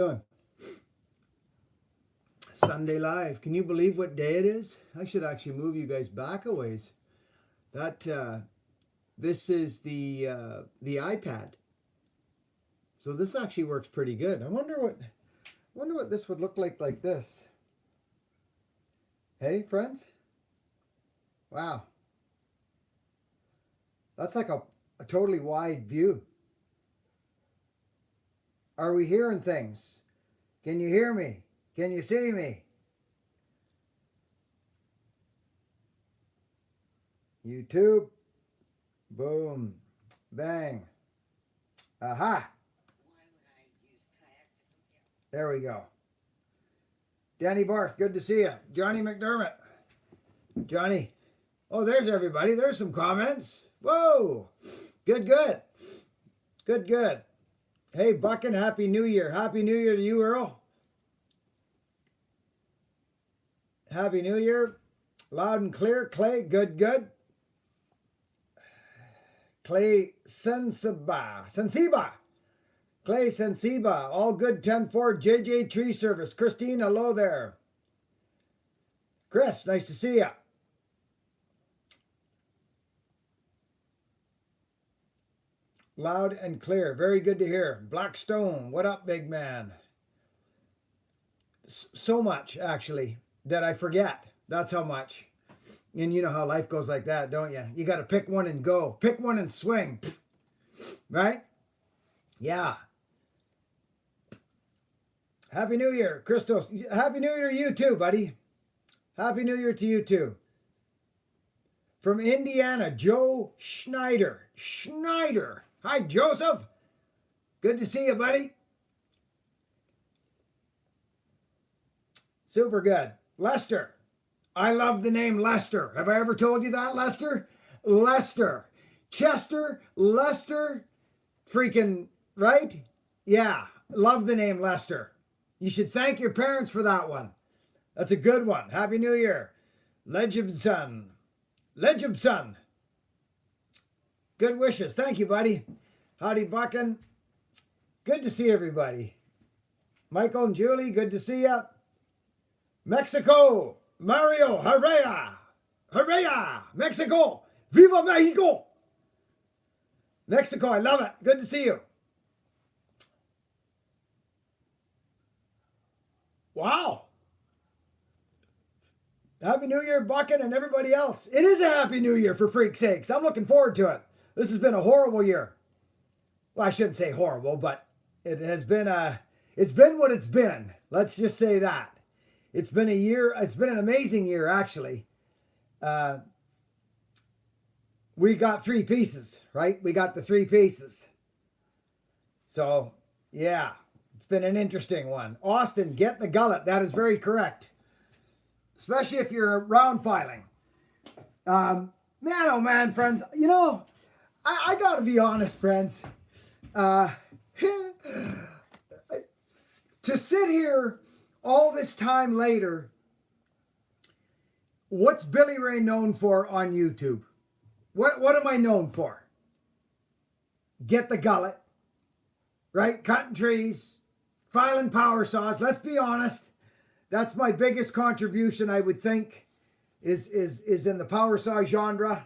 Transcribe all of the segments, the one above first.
Doing Sunday Live. Can you believe what day it is? I should actually move you guys back a ways. That this is the iPad, so this actually works pretty good. I wonder what this would look like this. Hey friends, wow, that's like a totally wide view. Are we hearing things? Can you hear me? Can you see me? YouTube. Boom. Bang. Aha. There we go. Danny Barth, good to see you. Johnny McDermott. Johnny. Oh, there's everybody. There's some comments. Whoa. Good, good. Good, good. Hey, Buckin, Happy New Year. Happy New Year to you, Earl. Happy New Year. Loud and clear. Clay, good, good. Clay Sensiba. Clay Sensiba. All good 10-4. JJ Tree Service. Christine, hello there. Chris, nice to see you. Loud and clear. Very good to hear. Blackstone, what up, big man? So much, actually, that I forget. That's how much. And you know how life goes like that, don't you? You got to pick one and go. Pick one and swing. Right? Yeah. Happy New Year, Christos. Happy New Year to you too, buddy. Happy New Year to you too. From Indiana, Joe Schneider. Schneider. Hi, Joseph. Good to see you, buddy. Super good. Lester. I love the name Lester. Have I ever told you that, Lester? Lester. Chester, Lester. Freaking, right? Yeah. Love the name Lester. You should thank your parents for that one. That's a good one. Happy New Year. Legibson. Legibson. Good wishes. Thank you, buddy. Howdy, Buckin. Good to see everybody. Michael and Julie, good to see you. Mexico. Mario, Herrera. Herrera. Mexico. Viva Mexico. Mexico, I love it. Good to see you. Wow. Happy New Year, Buckin, and everybody else. It is a Happy New Year, for freak's sakes. I'm looking forward to it. This has been a horrible year. Well, I shouldn't say horrible, but it has been it's been what it's been. Let's just say that. It's been a year. It's been an amazing year, actually. We got 3 pieces, right? We got the 3 pieces. So, yeah, it's been an interesting one. Austin, get the gullet. That is very correct. Especially if you're round filing. Man, oh man, friends. You know, I got to be honest, friends. To sit here all this time later, what's Billy Ray known for on YouTube? What am I known for? Get the gullet, right? Cutting trees, filing power saws. Let's be honest. That's my biggest contribution, I would think, is in the power saw genre.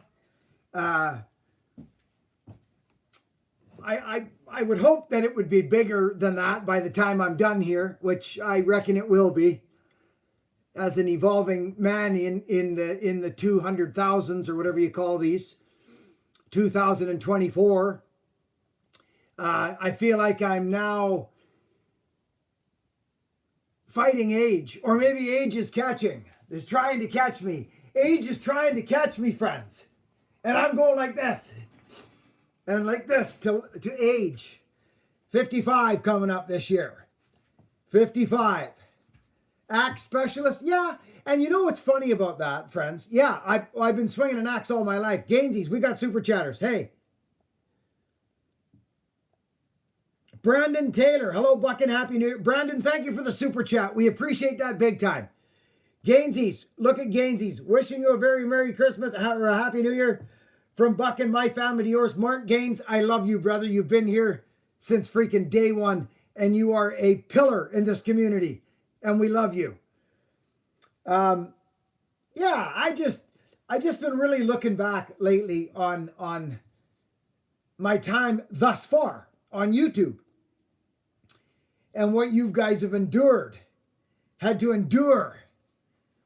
I would hope that it would be bigger than that by the time I'm done here, which I reckon it will be. As an evolving man in the 200,000s or whatever you call these, 2024, I feel like I'm now fighting age, or maybe age is trying to catch me. Age is trying to catch me, friends, and I'm going like this. And like this to age. 55 coming up this year. 55. Axe specialist. Yeah. And you know what's funny about that, friends? Yeah, I've been swinging an axe all my life. Gainsies, we got super chatters. Hey. Brandon Taylor. Hello, Buckin. Happy New Year. Brandon, thank you for the super chat. We appreciate that big time. Gainsies. Look at Gainsies. Wishing you a very Merry Christmas or a Happy New Year. From Buckin, my family to yours. Mark Gaines, I love you, brother. You've been here since freaking day one. and you are a pillar in this community, and we love you. Yeah, I just been really looking back lately on my time thus far on YouTube and what you guys have endured, had to endure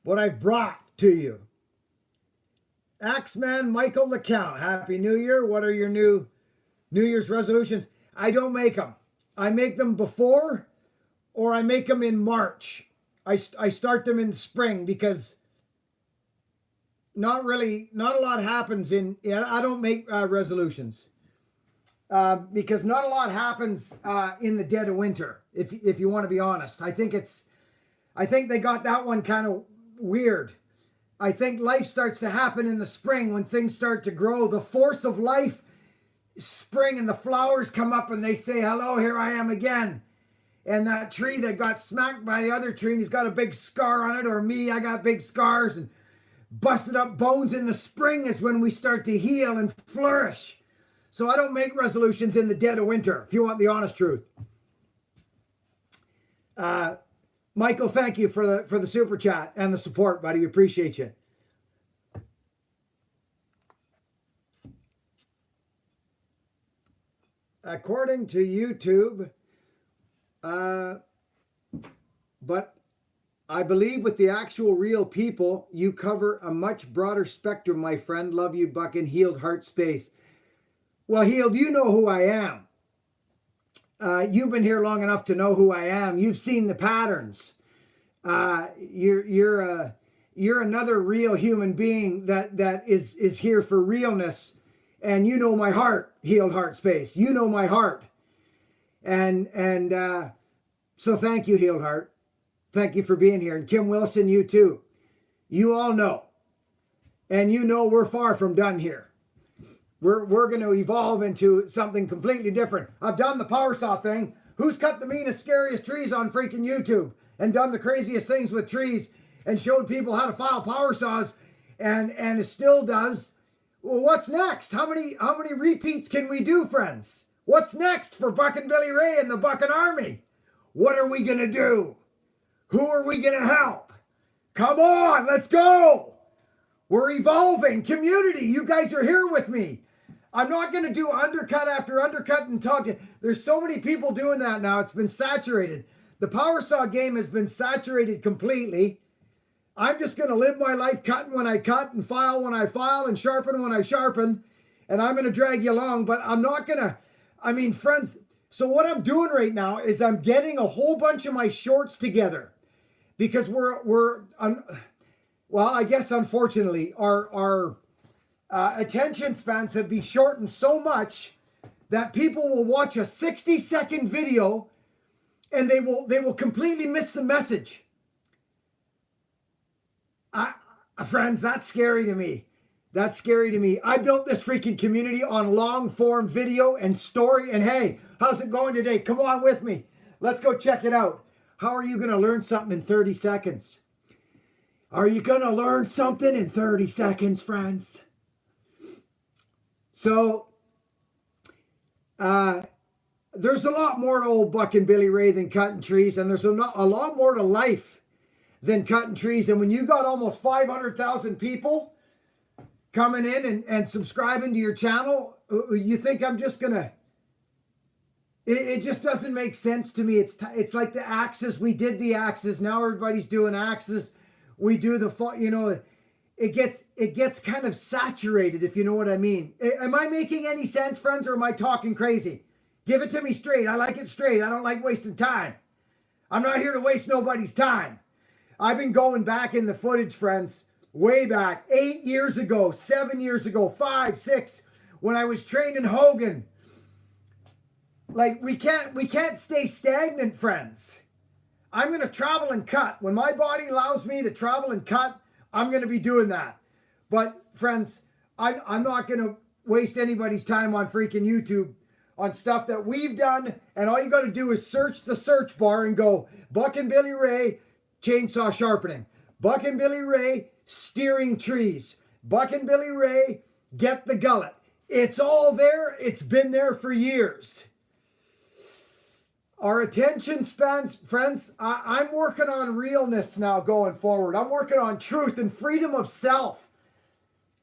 what I've brought to you. Axeman Michael LeCount, Happy New Year. What are your New Year's resolutions? I don't make them. I make them before, or I make them in March. I start them in spring because not a lot happens I don't make resolutions because not a lot happens in the dead of winter. If you want to be honest, I think they got that one kind of weird. I think life starts to happen in the spring when things start to grow. The force of life, spring, and the flowers come up and they say, hello, here I am again. And that tree that got smacked by the other tree and he's got a big scar on it, or me, I got big scars and busted up bones in the spring is when we start to heal and flourish. So I don't make resolutions in the dead of winter, if you want the honest truth. Michael, thank you for the super chat and the support, buddy. We appreciate you. According to YouTube, but I believe with the actual real people, you cover a much broader spectrum, my friend. Love you, Buckin. Healed Heart Space. Well, Healed, you know who I am. You've been here long enough to know who I am. You've seen the patterns. You're another real human being that is here for realness. And you know my heart, Healed Heart Space. You know my heart. And so thank you, Healed Heart. Thank you for being here. And Kim Wilson, you too. You all know. And you know we're far from done here. We're going to evolve into something completely different. I've done the power saw thing. Who's cut the meanest, scariest trees on freaking YouTube and done the craziest things with trees and showed people how to file power saws and it still does? Well, what's next? How many repeats can we do, friends? What's next for Buckin Billy Ray and the Buckin Army? What are we going to do? Who are we going to help? Come on, let's go. We're evolving. Community, you guys are here with me. I'm not going to do undercut after undercut and talk to you. There's so many people doing that now. It's been saturated. The power saw game has been saturated completely. I'm just going to live my life cutting when I cut and file when I file and sharpen when I sharpen. And I'm going to drag you along, but I'm not going to, friends, so what I'm doing right now is I'm getting a whole bunch of my shorts together because I guess unfortunately our attention spans have been shortened so much that people will watch a 60-second video and they will completely miss the message. Friends, that's scary to me. That's scary to me. I built this freaking community on long form video and story. And hey, how's it going today? Come on with me. Let's go check it out. How are you going to learn something in 30 seconds? Are you going to learn something in 30 seconds, friends? So, there's a lot more to old Buckin Billy Ray than cutting trees. And there's a lot more to life than cutting trees. And when you got almost 500,000 people coming in and subscribing to your channel, you think I'm just going to... It just doesn't make sense to me. It's like the axes. We did the axes. Now everybody's doing axes. We do the, it gets kind of saturated, if you know what I mean. Am I making any sense, friends, or am I talking crazy? Give it to me straight. I like it straight. I don't like wasting time. I'm not here to waste nobody's time. I've been going back in the footage, friends, way back, 8 years ago, 7 years ago, 5, 6, when I was training Hogan. Like, we can't stay stagnant, friends. I'm going to travel and cut. When my body allows me to travel and cut, I'm going to be doing that. But, friends, I'm not going to waste anybody's time on freaking YouTube on stuff that we've done. And all you got to do is search the search bar and go, Buckin Billy Ray, chainsaw sharpening. Buckin Billy Ray, steering trees. Buckin Billy Ray, get the gullet. It's all there. It's been there for years. Our attention spans, friends, I'm working on realness now going forward. I'm working on truth and freedom of self.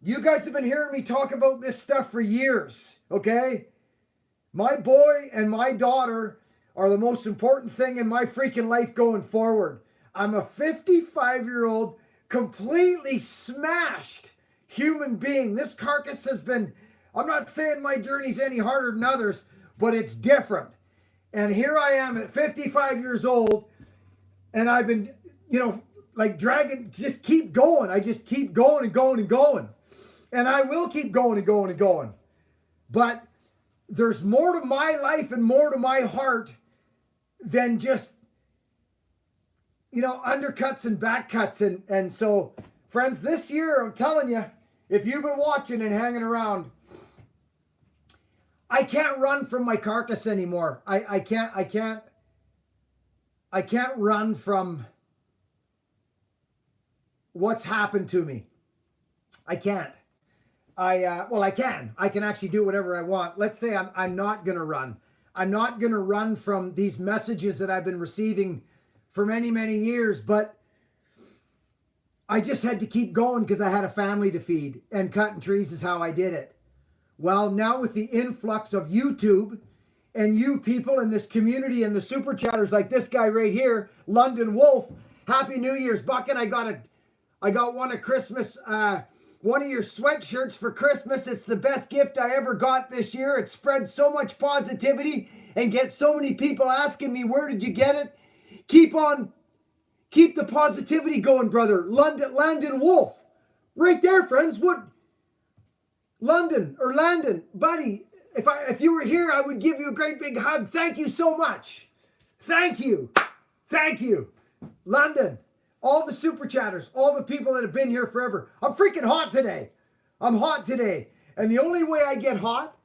You guys have been hearing me talk about this stuff for years, okay? My boy and my daughter are the most important thing in my freaking life going forward. I'm a 55-year-old, completely smashed human being. This carcass has been, I'm not saying my journey's any harder than others, but it's different. And here I am at 55 years old, and I've been, like dragging, just keep going. I just keep going and going and going. And I will keep going and going and going. But there's more to my life and more to my heart than just, undercuts and backcuts. And so, friends, this year, I'm telling you, if you've been watching and hanging around, I can't run from my carcass anymore. I can't run from what's happened to me. I can't. I can. I can actually do whatever I want. Let's say I'm not going to run. I'm not going to run from these messages that I've been receiving for many, many years, but I just had to keep going because I had a family to feed, and cutting trees is how I did it. Well, now with the influx of YouTube and you people in this community and the super chatters like this guy right here, London Wolf, Happy New Year's, Buckin. I got one of Christmas, one of your sweatshirts for Christmas. It's the best gift I ever got this year. It spreads so much positivity and gets so many people asking me, where did you get it? Keep the positivity going, brother. Landon Wolf. Right there, friends. Landon, buddy, if you were here, I would give you a great big hug. Thank you so much. Thank you. London, all the super chatters, all the people that have been here forever. I'm freaking hot today. I'm hot today. And the only way I get hot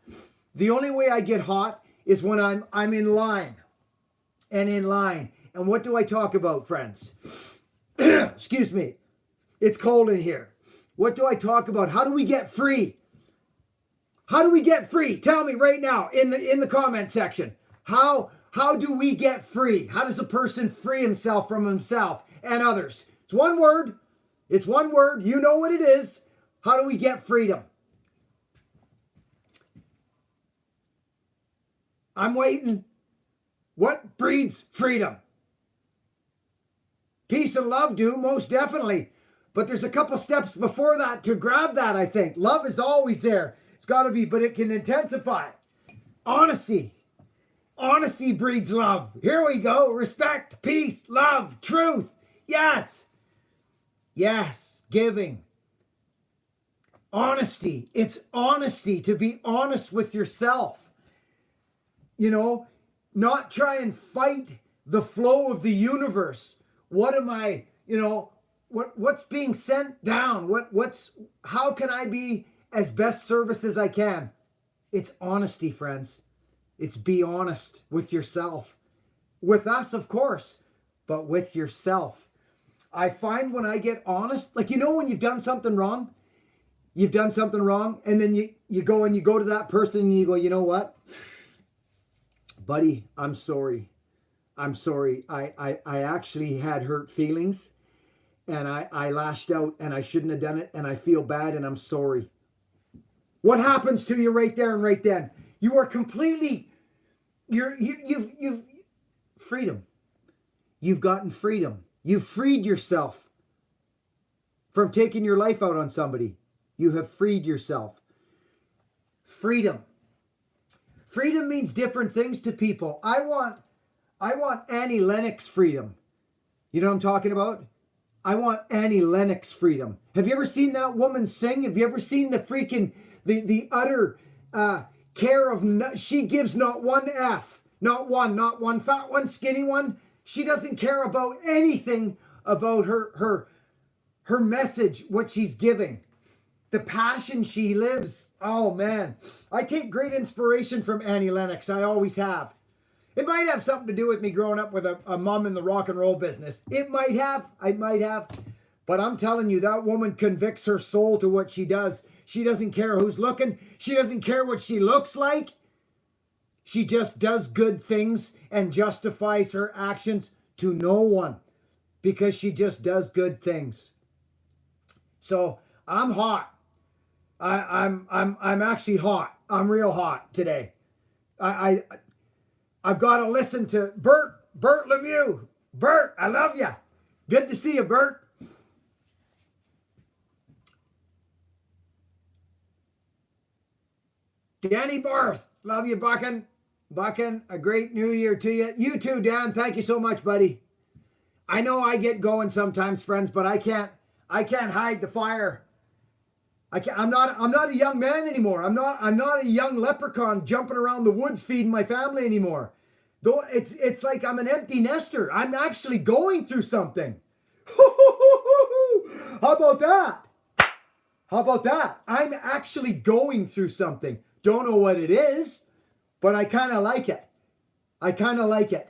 is when I'm in line. And what do I talk about, friends? Excuse me. It's cold in here. What do I talk about? How do we get free? How do we get free? Tell me right now in the comment section. How do we get free? How does a person free himself from himself and others? It's one word. You know what it is. How do we get freedom? I'm waiting. What breeds freedom? Peace and love do, most definitely. But there's a couple steps before that to grab that, I think. Love is always there. It's got to be, but it can intensify. Honesty. Honesty breeds love. Here we go. Respect, peace, love, truth. Yes. Giving. Honesty. It's honesty, to be honest with yourself. Not try and fight the flow of the universe. What am I, what's being sent down? How can I be as best service as I can? It's honesty, friends. It's be honest with yourself. With us, of course, but with yourself. I find when I get honest, like, when you've done something wrong, and then you go to that person and you go, you know what? Buddy, I'm sorry. I actually had hurt feelings, and I lashed out, and I shouldn't have done it, and I feel bad, and I'm sorry. What happens to you right there and right then? You are completely, you've freedom. You've gotten freedom. You've freed yourself from taking your life out on somebody. You have freed yourself. Freedom. Freedom means different things to people. I want Annie Lennox freedom. You know what I'm talking about? I want Annie Lennox freedom. Have you ever seen that woman sing? Have you ever seen the freaking, the utter care of, she gives not one F, not one fat one, skinny one. She doesn't care about anything about her message, what she's giving. The passion she lives. Oh man. I take great inspiration from Annie Lennox. I always have. It might have something to do with me growing up with a mom in the rock and roll business. It might have. I might have. But I'm telling you, that woman convicts her soul to what she does. She doesn't care who's looking. She doesn't care what she looks like. She just does good things and justifies her actions to no one because she just does good things. So I'm hot. I'm actually hot. I'm real hot today. I I've got to listen to Bert Lemieux. Bert, I love you. Good to see you, Bert. Danny Barth, love you, Buckin. Buckin, a great new year to you. You too, Dan. Thank you so much, buddy. I know I get going sometimes, friends, but I can't hide the fire. I'm not a young man anymore. I'm not a young leprechaun jumping around the woods feeding my family anymore. Though it's like I'm an empty nester. I'm actually going through something. How about that? How about that? I'm actually going through something. Don't know what it is, but I kind of like it. I kind of like it.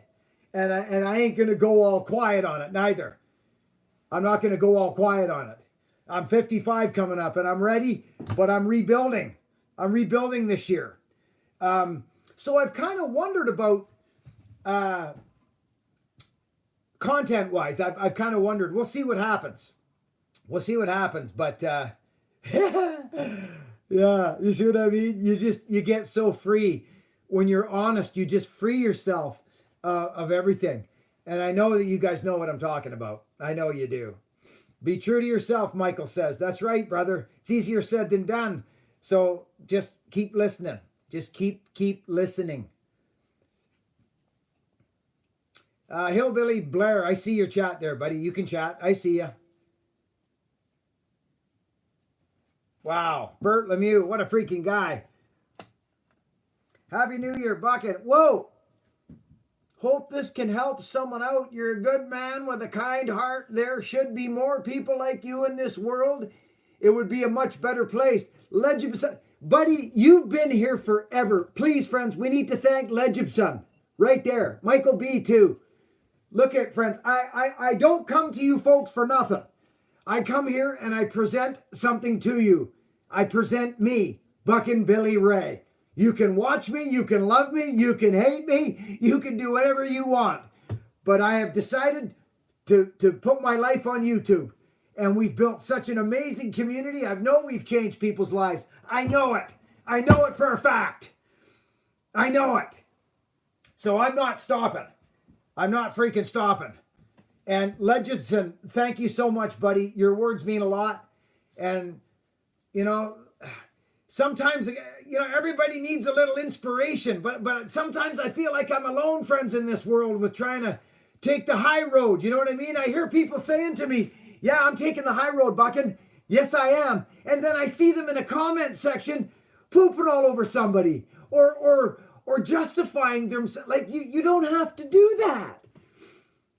And I ain't going to go all quiet on it neither. I'm not going to go all quiet on it. I'm 55 coming up and I'm ready, but I'm rebuilding. I'm rebuilding this year. So I've kind of wondered about content-wise. I've kind of wondered. We'll see what happens. We'll see what happens. But yeah, you see what I mean? You get so free when you're honest. You just free yourself of everything. And I know that you guys know what I'm talking about. I know you do. Be true to yourself, Michael says. That's right, brother. It's easier said than done. So just keep listening. Just keep listening. Hillbilly Blair, I see your chat there, buddy. You can chat. I see you. Wow. Bert Lemieux, what a freaking guy. Happy New Year, Bucket. Whoa. Hope this can help someone out. You're a good man with a kind heart. There should be more people like you in this world. It would be a much better place. Legibson, buddy, you've been here forever. Please, friends, we need to thank Legibson. Right there. Michael B. too. Look at, friends, I don't come to you folks for nothing. I come here and I present something to you. I present me, Buckin Billy Ray. You can watch me, you can love me, you can hate me, you can do whatever you want. But I have decided to put my life on YouTube. And we've built such an amazing community. I know we've changed people's lives. I know it. I know it for a fact. I know it. So I'm not stopping. I'm not freaking stopping. And Legendson, thank you so much, buddy. Your words mean a lot. And, you know, sometimes, you know, everybody needs a little inspiration. But sometimes I feel like I'm alone, friends, in this world with trying to take the high road. You know what I mean? I hear people saying to me, yeah, I'm taking the high road, Buckin. Yes, I am. And then I see them in a comment section pooping all over somebody or justifying themselves. Like, you don't have to do that.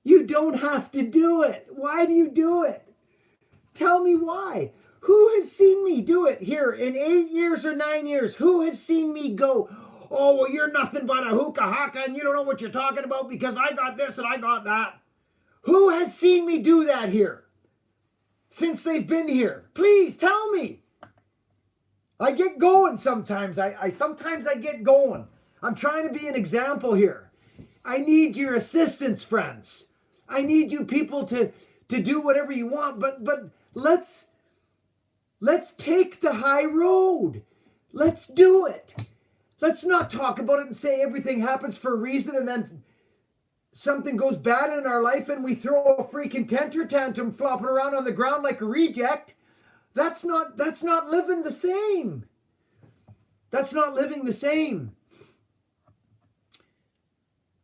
You don't have to do it. Why do you do it? Tell me why. Who has seen me do it here in 8 years or 9 years? Who has seen me go, oh, well, you're nothing but a hookah haka and you don't know what you're talking about because I got this and I got that. Who has seen me do that here since they've been here? Please tell me. I get going sometimes. Sometimes I get going. I'm trying to be an example here. I need your assistance, friends. I need you people to do whatever you want, but let's take the high road. Let's do it. Let's not talk about it and say everything happens for a reason and then something goes bad in our life and we throw a freaking temper tantrum flopping around on the ground like a reject. That's not living the same. That's not living the same.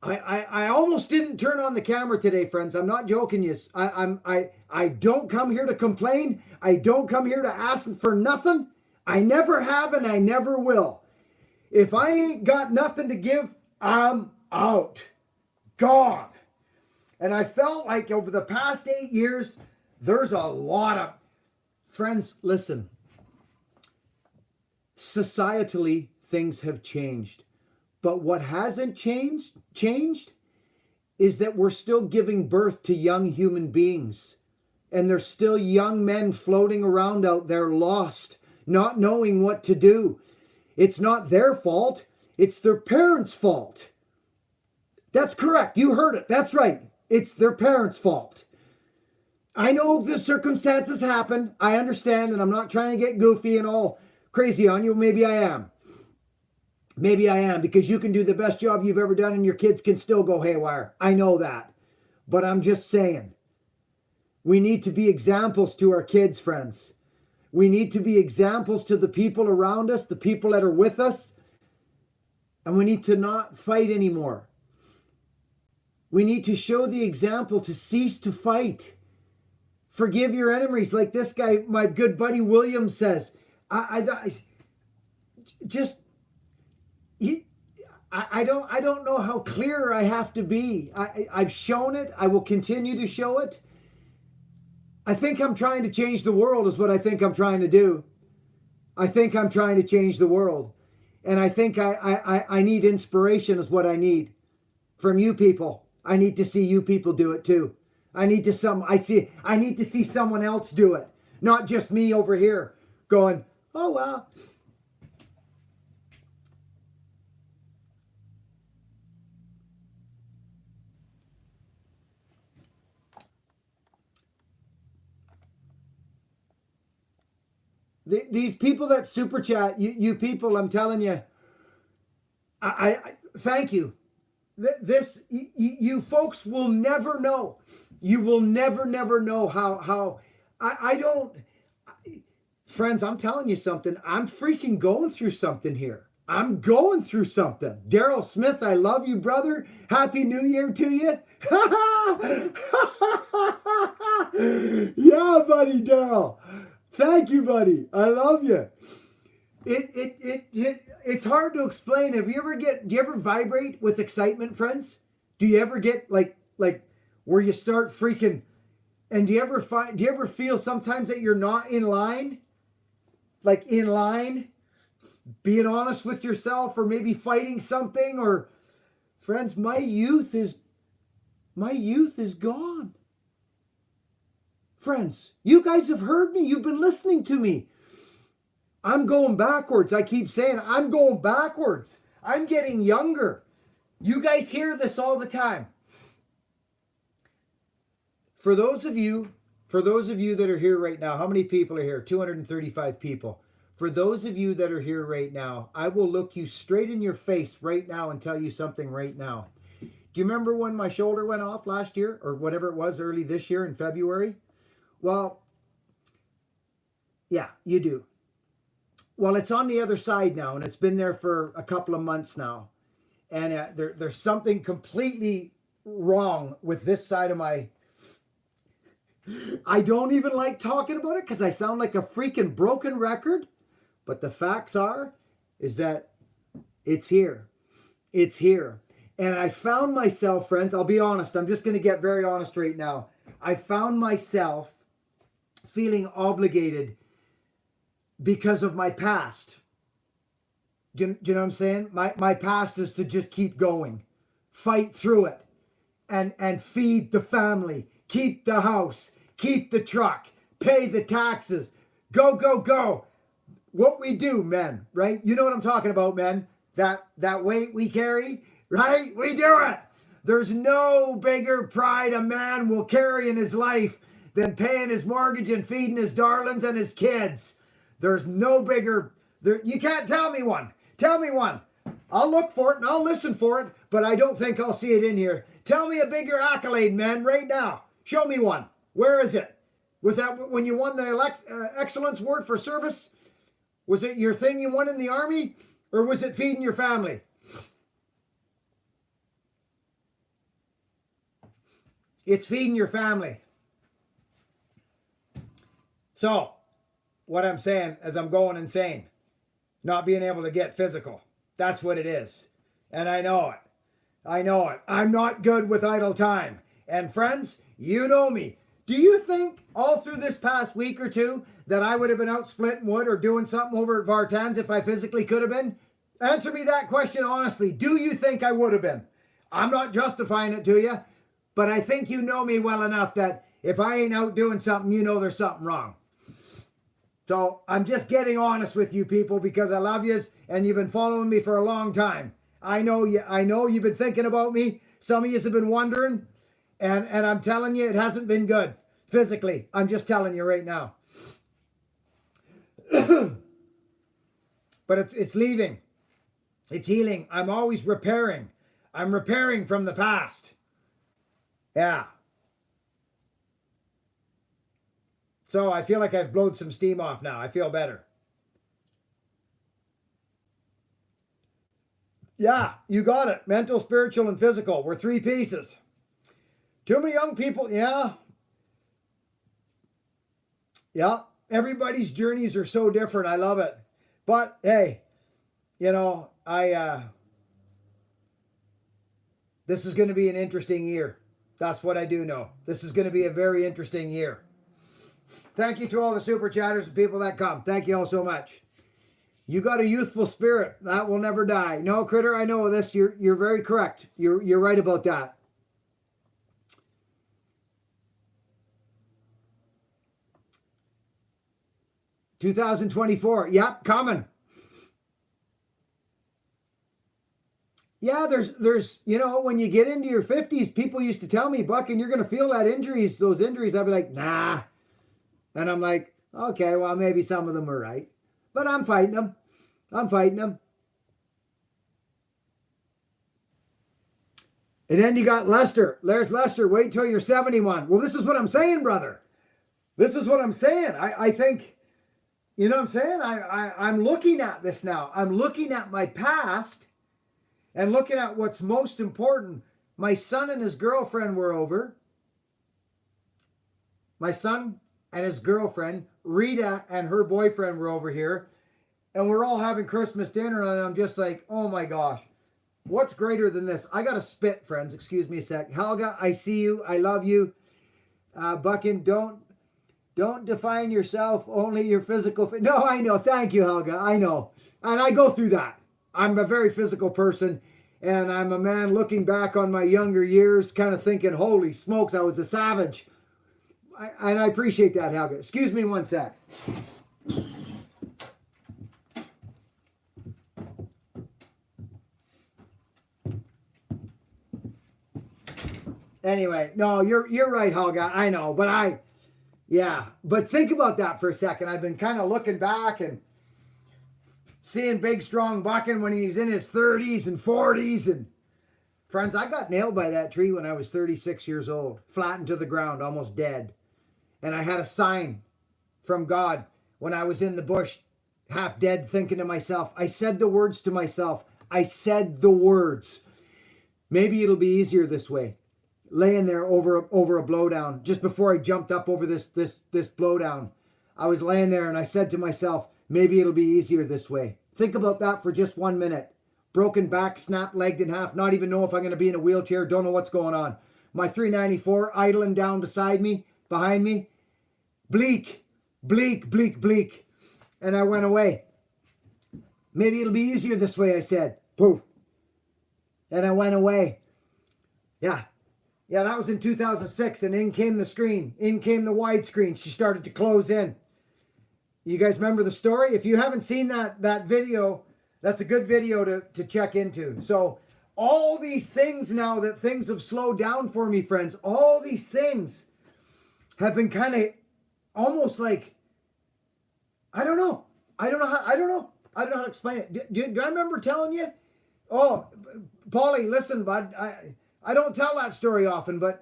I almost didn't turn on the camera today, friends. I'm not joking you. I don't come here to complain. I don't come here to ask for nothing. I never have and I never will. If I ain't got nothing to give, I'm out. Gone. And I felt like over the past 8 years, there's a lot of... Friends, listen. Societally, things have changed. But what hasn't changed is that we're still giving birth to young human beings. And there's still young men floating around out there lost, not knowing what to do. It's not their fault. It's their parents' fault. That's correct. You heard it. That's right. It's their parents' fault. I know the circumstances happen. I understand, and I'm not trying to get goofy and all crazy on you. Maybe I am. Maybe I am, because you can do the best job you've ever done and your kids can still go haywire. I know that. But I'm just saying, we need to be examples to our kids, friends. We need to be examples to the people around us, the people that are with us. And we need to not fight anymore. We need to show the example to cease to fight. Forgive your enemies, like this guy, my good buddy William says. I don't know how clear I have to be. I've shown it. I will continue to show it. I think I'm trying to change the world is what I think I'm trying to do. I think I'm trying to change the world. And I think I need inspiration is what I need from you people. I need to see you people do it too. I need to see someone else do it. Not just me over here going, oh, well. These people that super chat, you people, I'm telling you, I thank you. You folks will never know. You will never know how I don't. Friends, I'm telling you something. I'm freaking going through something here. I'm going through something. Daryl Smith, I love you, brother. Happy New Year to you. Yeah, buddy, Daryl. Thank you, buddy. I love you. It's hard to explain. Do you ever vibrate with excitement, friends? Do you ever get like where you start freaking, and do you ever feel sometimes that you're not in line? Like in line, being honest with yourself, or maybe fighting something, or friends, my youth is gone. Friends, you guys have heard me. You've been listening to me. I'm going backwards. I keep saying I'm going backwards. I'm getting younger. You guys hear this all the time. For those of you that are here right now, how many people are here? 235 people. For those of you that are here right now, I will look you straight in your face right now and tell you something right now. Do you remember when my shoulder went off last year, or whatever it was, early this year in February? Well, yeah, you do. Well, it's on the other side now, and it's been there for a couple of months now. And there's something completely wrong with this side of my... I don't even like talking about it because I sound like a freaking broken record. But the facts is that it's here. It's here. And I found myself, friends, I'll be honest. I'm just going to get very honest right now. I found myself feeling obligated because of my past. Do you know what I'm saying? My past is to just keep going, fight through it, and feed the family, keep the house, keep the truck, pay the taxes, go. What we do, men, right? You know what I'm talking about, men. That weight we carry, right? We do it. There's no bigger pride a man will carry in his life than paying his mortgage and feeding his darlings and his kids. There's no bigger... You can't tell me one. Tell me one. I'll look for it and I'll listen for it, but I don't think I'll see it in here. Tell me a bigger accolade, man, right now. Show me one. Where is it? Was that when you won the Excellence Award for Service? Was it your thing you won in the Army? Or was it feeding your family? It's feeding your family. So, what I'm saying is I'm going insane. Not being able to get physical. That's what it is. And I know it. I know it. I'm not good with idle time. And friends, you know me. Do you think all through this past week or two that I would have been out splitting wood or doing something over at Vartan's if I physically could have been? Answer me that question honestly. Do you think I would have been? I'm not justifying it to you, but I think you know me well enough that if I ain't out doing something, you know there's something wrong. So I'm just getting honest with you people because I love yous and you've been following me for a long time. I know you've been thinking about me. Some of yous have been wondering, and I'm telling you, it hasn't been good physically. I'm just telling you right now. But it's leaving. It's healing. I'm always repairing. I'm repairing from the past. Yeah. So I feel like I've blown some steam off now. I feel better. Yeah, you got it. Mental, spiritual, and physical. We're three pieces. Too many young people. Yeah. Yeah. Everybody's journeys are so different. I love it. But hey, you know, this is going to be an interesting year. That's what I do know. This is going to be a very interesting year. Thank you to all the super chatters and people that come. Thank you all so much. You got a youthful spirit that will never die. No, Critter, I know this. You're very correct. You're right about that. $2024. Yep, coming. Yeah, there's you know, when you get into your 50s, people used to tell me, Buckin, you're going to feel those injuries. I'd be like, nah. And I'm like, okay, well, maybe some of them are right. But I'm fighting them. I'm fighting them. And then you got Lester. There's Lester. Wait till you're 71. Well, this is what I'm saying, brother. This is what I'm saying. I think, you know what I'm saying? I'm looking at this now. I'm looking at my past and looking at what's most important. My son and his girlfriend were over. My son and his girlfriend, Rita, and her boyfriend were over here. And we're all having Christmas dinner. And I'm just like, oh my gosh. What's greater than this? I got to spit, friends. Excuse me a sec. Helga, I see you. I love you. Buckin, don't define yourself, only your physical. No, I know. Thank you, Helga. I know. And I go through that. I'm a very physical person. And I'm a man looking back on my younger years, kind of thinking, holy smokes, I was a savage. And I appreciate that, Helga. Excuse me one sec. Anyway, no, you're right, Helga. I know, but but think about that for a second. I've been kind of looking back and seeing big, strong Buckin when he was in his 30s and 40s. And friends, I got nailed by that tree when I was 36 years old, flattened to the ground, almost dead. And I had a sign from God when I was in the bush, half dead, thinking to myself, I said the words to myself. I said the words. Maybe it'll be easier this way. Laying there over a blowdown, just before I jumped up over this blowdown, I was laying there and I said to myself, maybe it'll be easier this way. Think about that for just 1 minute. Broken back, snapped legged in half, not even know if I'm going to be in a wheelchair, don't know what's going on. My 394 idling down beside me, behind me. Bleak, bleak, bleak, bleak. And I went away. Maybe it'll be easier this way, I said. Poof. And I went away. Yeah, that was in 2006, and in came the screen. In came the widescreen. She started to close in. You guys remember the story? If you haven't seen that video, that's a good video to check into. So all these things now that things have slowed down for me, friends, all these things have been kind of almost like, I don't know how to explain it. Do I remember telling you? Oh, Paulie, listen, bud, I don't tell that story often, but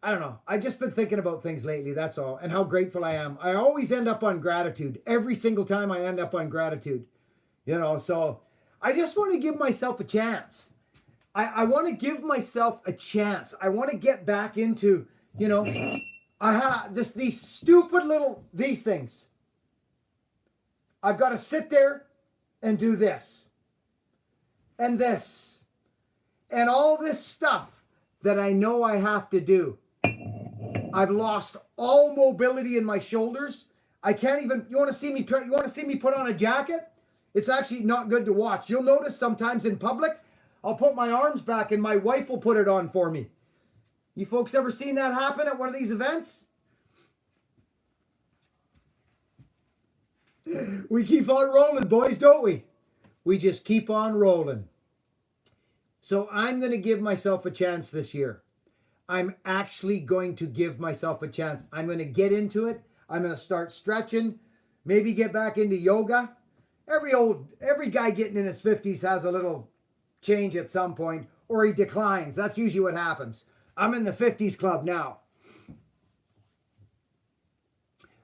I don't know. I've just been thinking about things lately, that's all, and how grateful I am. I always end up on gratitude. Every single time I end up on gratitude. You know, so I just want to give myself a chance. I want to give myself a chance. I want to get back into, you know, these stupid little, these things. I've got to sit there and do this. And this. And all this stuff that I know I have to do. I've lost all mobility in my shoulders. I can't even, you want to see me put on a jacket? It's actually not good to watch. You'll notice sometimes in public, I'll put my arms back and my wife will put it on for me. You folks ever seen that happen at one of these events? We keep on rolling, boys, don't we? We just keep on rolling. So I'm going to give myself a chance this year. I'm actually going to give myself a chance. I'm going to get into it. I'm going to start stretching, maybe get back into yoga. Every guy getting in his 50s has a little change at some point, or he declines. That's usually what happens. I'm in the 50s club now.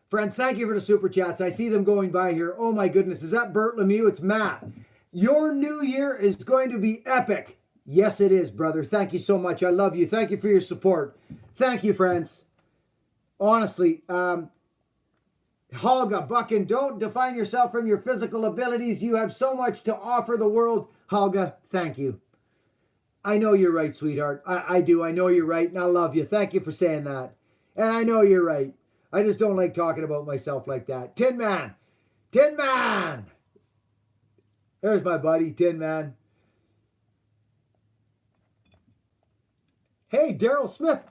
Friends, thank you for the super chats. I see them going by here. Oh my goodness, is that Bert Lemieux? It's Matt. Your new year is going to be epic. Yes, it is, brother. Thank you so much. I love you. Thank you for your support. Thank you, friends. Honestly, Helga, Buckin, don't define yourself from your physical abilities. You have so much to offer the world. Helga, thank you. I know you're right, sweetheart. I do. I know you're right, and I love you. Thank you for saying that. And I know you're right. I just don't like talking about myself like that. Tin Man. Tin Man. There's my buddy, Tin Man. Hey, Daryl Smith.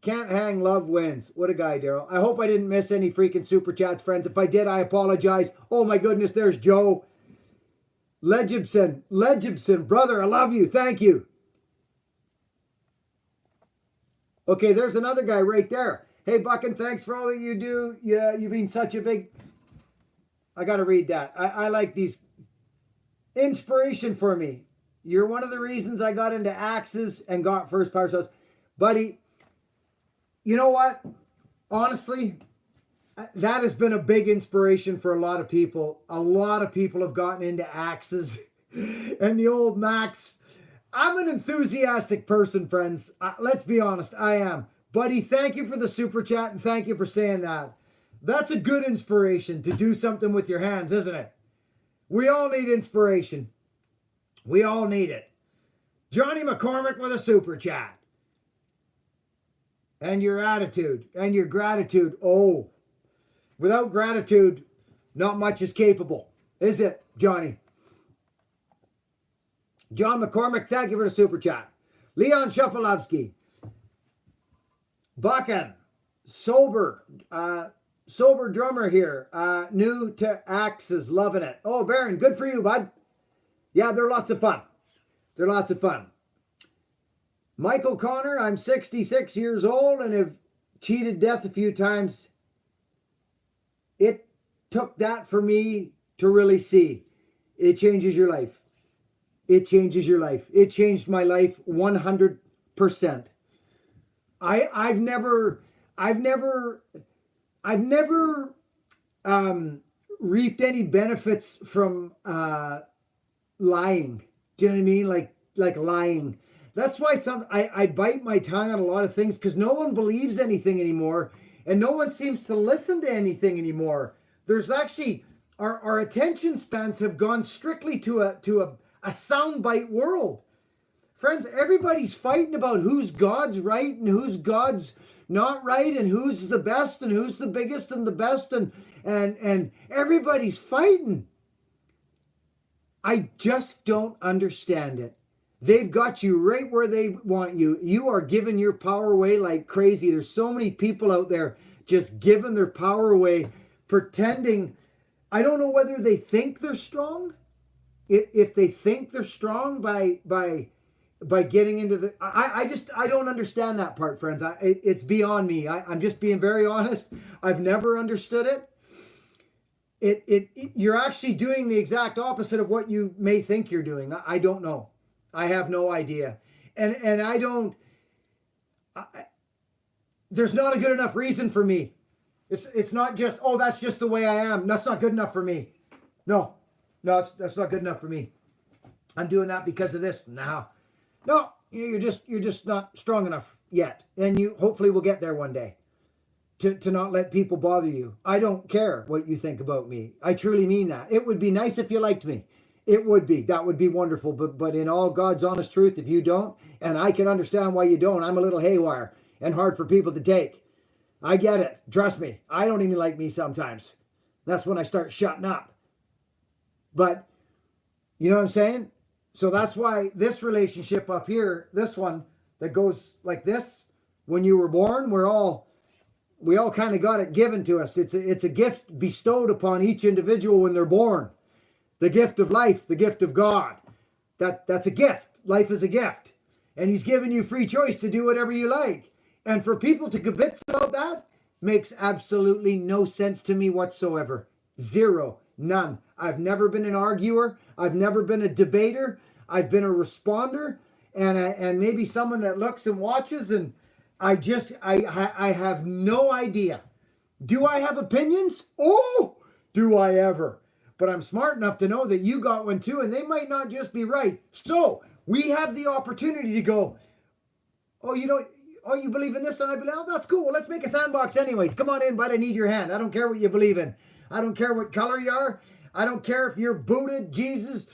Can't hang, love wins. What a guy, Daryl. I hope I didn't miss any freaking super chats, friends. If I did, I apologize. Oh my goodness, there's Joe. Legibson, brother, I love you. Thank you. Okay, there's another guy right there. Hey, Buckin, thanks for all that you do. Yeah, you've been such a big... I got to read that. I like these. Inspiration for me. You're one of the reasons I got into axes and got first power source. Buddy, you know what? Honestly, that has been a big inspiration for a lot of people. A lot of people have gotten into axes and the old Max. I'm an enthusiastic person, friends. Let's be honest, I am. Buddy, thank you for the super chat and thank you for saying that. That's a good inspiration to do something with your hands, isn't it? We all need inspiration. We all need it. Johnny McCormick with a super chat. And your attitude and your gratitude. Oh, without gratitude, not much is capable. Is it, Johnny? John McCormick, thank you for the super chat. Leon Shufalovsky. Buckin. Sober drummer here. New to axes, loving it. Oh, Baron, good for you, bud. Yeah, they're lots of fun. They're lots of fun. Michael Connor, I'm 66 years old and have cheated death a few times. It took that for me to really see. It changes your life. It changes your life. It changed my life 100%. I've never reaped any benefits from lying. Do you know what I mean? Like lying. That's why I bite my tongue on a lot of things because no one believes anything anymore and no one seems to listen to anything anymore. There's actually our attention spans have gone strictly to a soundbite world. Friends, everybody's fighting about who's God's right and who's God's not right and who's the best and who's the biggest and the best and everybody's fighting. I just don't understand it. They've got you right where they want you. You are giving your power away like crazy. There's so many people out there just giving their power away, pretending. I don't know whether they think they're strong. If they think they're strong by getting into the... I don't understand that part, friends. It's beyond me. I'm just being very honest. I've never understood it. You're actually doing the exact opposite of what you may think you're doing. I don't know. I have no idea. And I don't... there's not a good enough reason for me. It's not just, oh, that's just the way I am. That's not good enough for me. No, that's not good enough for me. I'm doing that because of this. No, you're just not strong enough yet. And you hopefully will get there one day. To not let people bother you. I don't care what you think about me. I truly mean that. It would be nice if you liked me. It would be. That would be wonderful. But in all God's honest truth, if you don't, and I can understand why you don't, I'm a little haywire and hard for people to take. I get it. Trust me. I don't even like me sometimes. That's when I start shutting up. But, you know what I'm saying? So that's why this relationship up here, this one that goes like this, when you were born, we're all We all kind of got it given to us. It's a gift bestowed upon each individual when they're born. The gift of life, the gift of God. That's a gift. Life is a gift. And he's given you free choice to do whatever you like. And for people to kibitz about that makes absolutely no sense to me whatsoever. Zero. None. I've never been an arguer. I've never been a debater. I've been a responder and maybe someone that looks and watches, and I have no idea. Do I have opinions? Oh, do I ever? But I'm smart enough to know that you got one too, and they might not just be right. So we have the opportunity to go, oh, you believe in this and I believe, oh, that's cool. Well, let's make a sandbox anyways. Come on in, bud. I need your hand. I don't care what you believe in. I don't care what color you are. I don't care if you're Buddha, Jesus.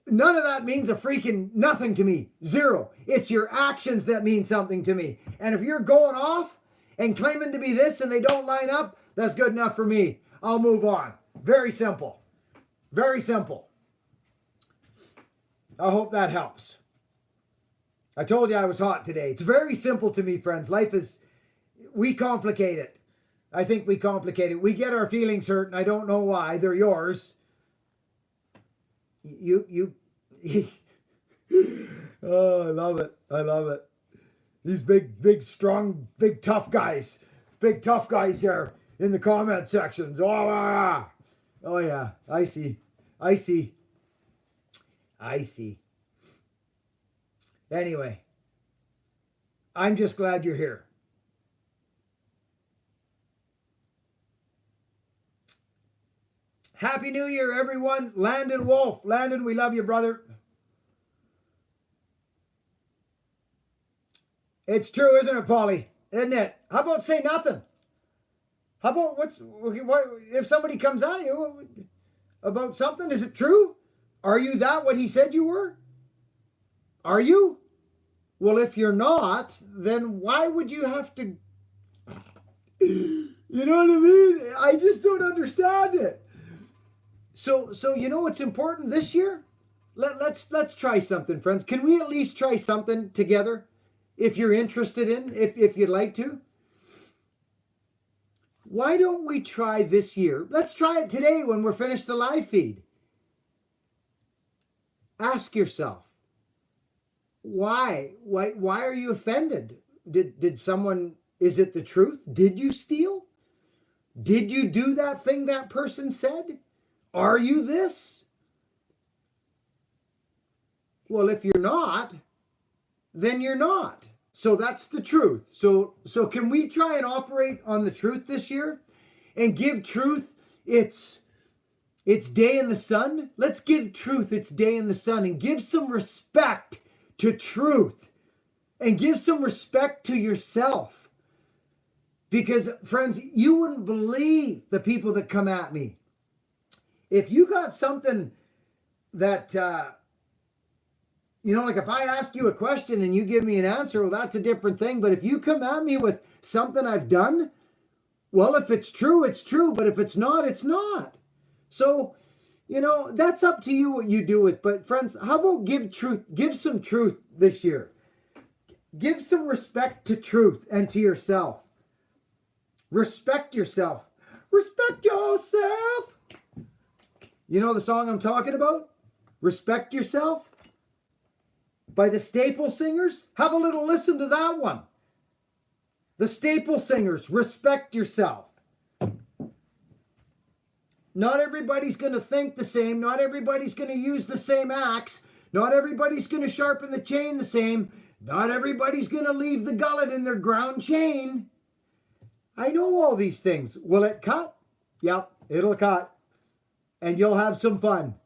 None of that means a freaking nothing to me. Zero. It's your actions that mean something to me. And if you're going off and claiming to be this and they don't line up, that's good enough for me. I'll move on. Very simple. Very simple. I hope that helps. I told you I was hot today. It's very simple to me, friends. Life is, we complicate it. I think we complicate it. We get our feelings hurt, and I don't know why. They're yours. Oh, I love it. I love it. These big, strong, big, tough guys. Big, tough guys there in the comment sections. Oh yeah. I see. Anyway, I'm just glad you're here. Happy New Year, everyone. Landon Wolf. Landon, we love you, brother. It's true, isn't it, Polly? Isn't it? How about say nothing? How about what if somebody comes at you about something? Is it true? Are you what he said you were? Are you? Well, if you're not, then why would you have to? You know what I mean? I just don't understand it. So you know what's important this year? Let's try something, friends. Can we at least try something together? If you're interested in, if you'd like to. Why don't we try this year? Let's try it today when we're finished the live feed. Ask yourself, why are you offended? Did someone, is it the truth? Did you steal? Did you do that thing that person said? Are you this? Well, if you're not, then you're not. So that's the truth. So can we try and operate on the truth this year and give truth its day in the sun? Let's give truth its day in the sun and give some respect to truth and give some respect to yourself. Because, friends, you wouldn't believe the people that come at me. If you got something that, like if I ask you a question and you give me an answer, well, that's a different thing. But if you come at me with something I've done, well, if it's true, it's true. But if it's not, it's not. So, that's up to you what you do with. But friends, how about give some truth this year. Give some respect to truth and to yourself. Respect yourself. Respect yourself. You know the song I'm talking about? Respect Yourself by the Staple Singers. Have a little listen to that one. The Staple Singers, Respect Yourself. Not everybody's going to think the same. Not everybody's going to use the same axe. Not everybody's going to sharpen the chain the same. Not everybody's going to leave the gullet in their ground chain. I know all these things. Will it cut? Yep, it'll cut. And you'll have some fun.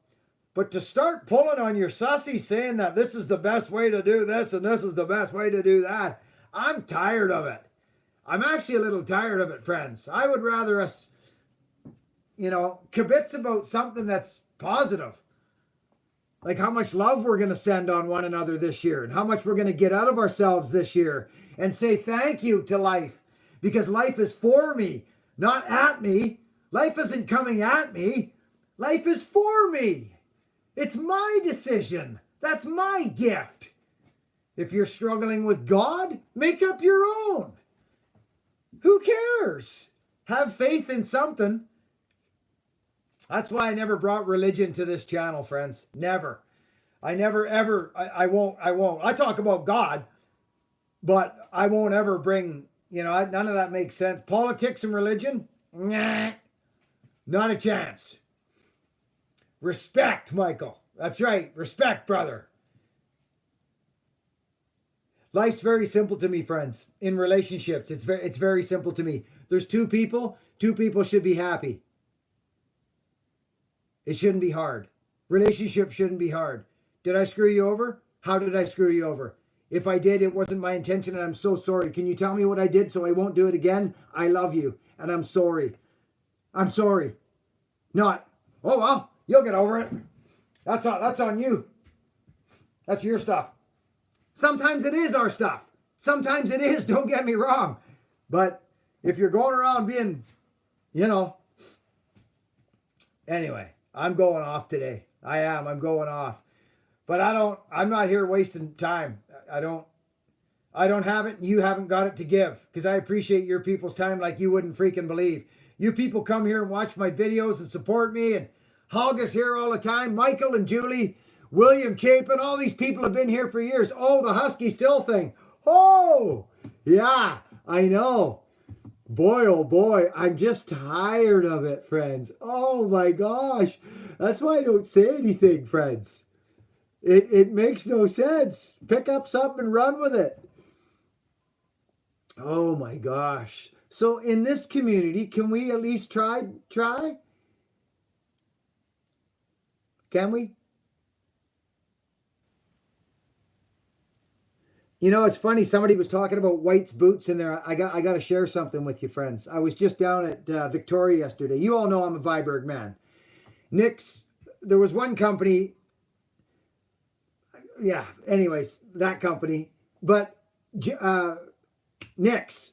But to start pulling on your sussy saying that this is the best way to do this and this is the best way to do that, I'm tired of it. I'm actually a little tired of it, friends. I would rather us, kibitz about something that's positive. Like how much love we're going to send on one another this year and how much we're going to get out of ourselves this year and say thank you to life. Because life is for me, not at me. Life isn't coming at me. Life is for me. It's my decision. That's my gift. If you're struggling with God, make up your own. Who cares? Have faith in something. That's why I never brought religion to this channel, friends. Never. I never ever, I won't. I talk about God, but I won't ever bring, none of that makes sense. Politics and religion? Nah, not a chance. Respect, Michael. That's right. Respect, brother. Life's very simple to me, friends. In relationships, it's very simple to me. There's two people should be happy. It shouldn't be hard. Relationship shouldn't be hard. Did I screw you over? How did I screw you over? If I did, it wasn't my intention and I'm so sorry. Can you tell me what I did so I won't do it again? I love you and I'm sorry. I'm sorry. Not, oh well, you'll get over it. That's on you. That's your stuff. Sometimes it is our stuff. Sometimes it is, don't get me wrong. But if you're going around being, anyway, I'm going off today. I'm going off. But I'm not here wasting time. I don't have it and you haven't got it to give because I appreciate your people's time like you wouldn't freaking believe. You people come here and watch my videos and support me and Hog is here all the time. Michael and Julie, William Chapin, all these people have been here for years. Oh, the Husky Still thing. Oh, yeah, I know. Boy, oh boy, I'm just tired of it, friends. Oh my gosh. That's why I don't say anything, friends. It makes no sense. Pick up something and run with it. Oh my gosh. So in this community, can we at least try? Can we? It's funny. Somebody was talking about White's boots in there. I got to share something with you, friends. I was just down at Victoria yesterday. You all know I'm a Viberg man. Nick's, there was one company. Yeah, anyways, that company. But Nick's,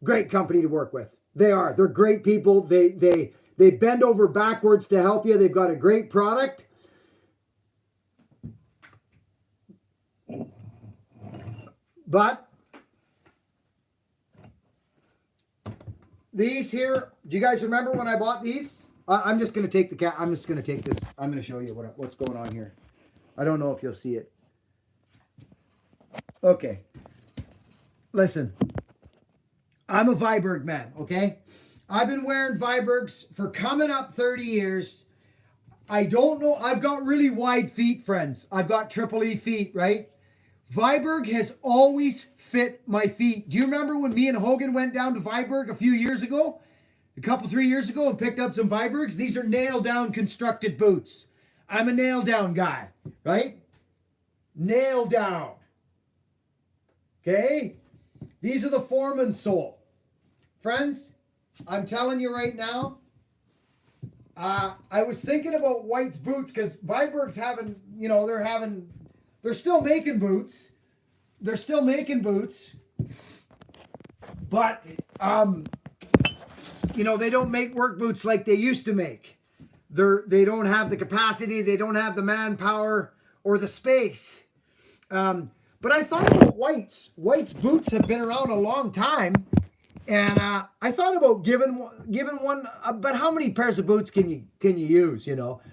great company to work with. They are. They're great people. They bend over backwards to help you. They've got a great product. But these here, do you guys remember when I bought these? I'm just going to take I'm just going to take this. I'm going to show you what's going on here. I don't know if you'll see it. Okay. Listen. I'm a Viberg man, okay? I've been wearing Vibergs for coming up 30 years. I don't know. I've got really wide feet, friends. I've got triple E feet, right? Viberg has always fit my feet. Do you remember when me and Hogan went down to Viberg a few years ago? 3 years ago and picked up some Vibergs? These are nail-down constructed boots. I'm a nail-down guy, right? Nail down. Okay? These are the Foreman sole. Friends, I'm telling you right now, I was thinking about White's boots because Viberg's having, they're still making boots. They're still making boots. But, they don't make work boots like they used to make. They don't have the capacity. They don't have the manpower or the space. But I thought about White's. White's boots have been around a long time. And I thought about giving one, but how many pairs of boots can you use,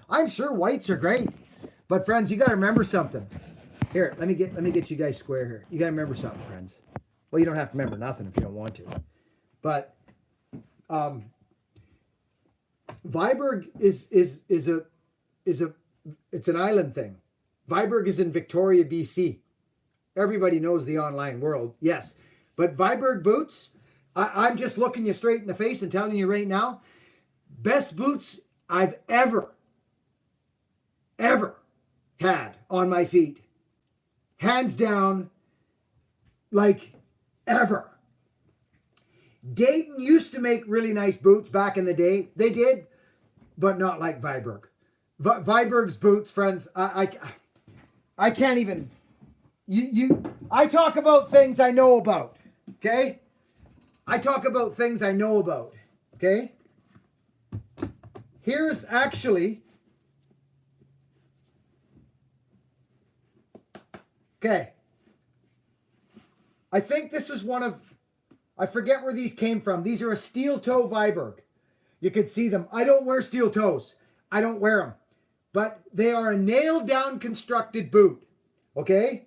I'm sure White's are great. But friends, you got to remember something. Here, let me get you guys square here. You got to remember something, friends. Well, you don't have to remember nothing if you don't want to. But Viberg is it's an island thing. Viberg is in Victoria, BC. Everybody knows the online world, yes. But Viberg boots, I'm just looking you straight in the face and telling you right now, best boots I've ever had on my feet. Hands down, like ever. Dayton used to make really nice boots back in the day. They did, but not like Viberg. Viberg's boots, friends, I can't even... I talk about things I know about, okay? I talk about things I know about, okay? Here's actually, okay. I think this is one of I forget where these came from. These are a steel toe Viberg. You can see them. I don't wear steel toes. I don't wear them. But they are a nailed down constructed boot. Okay?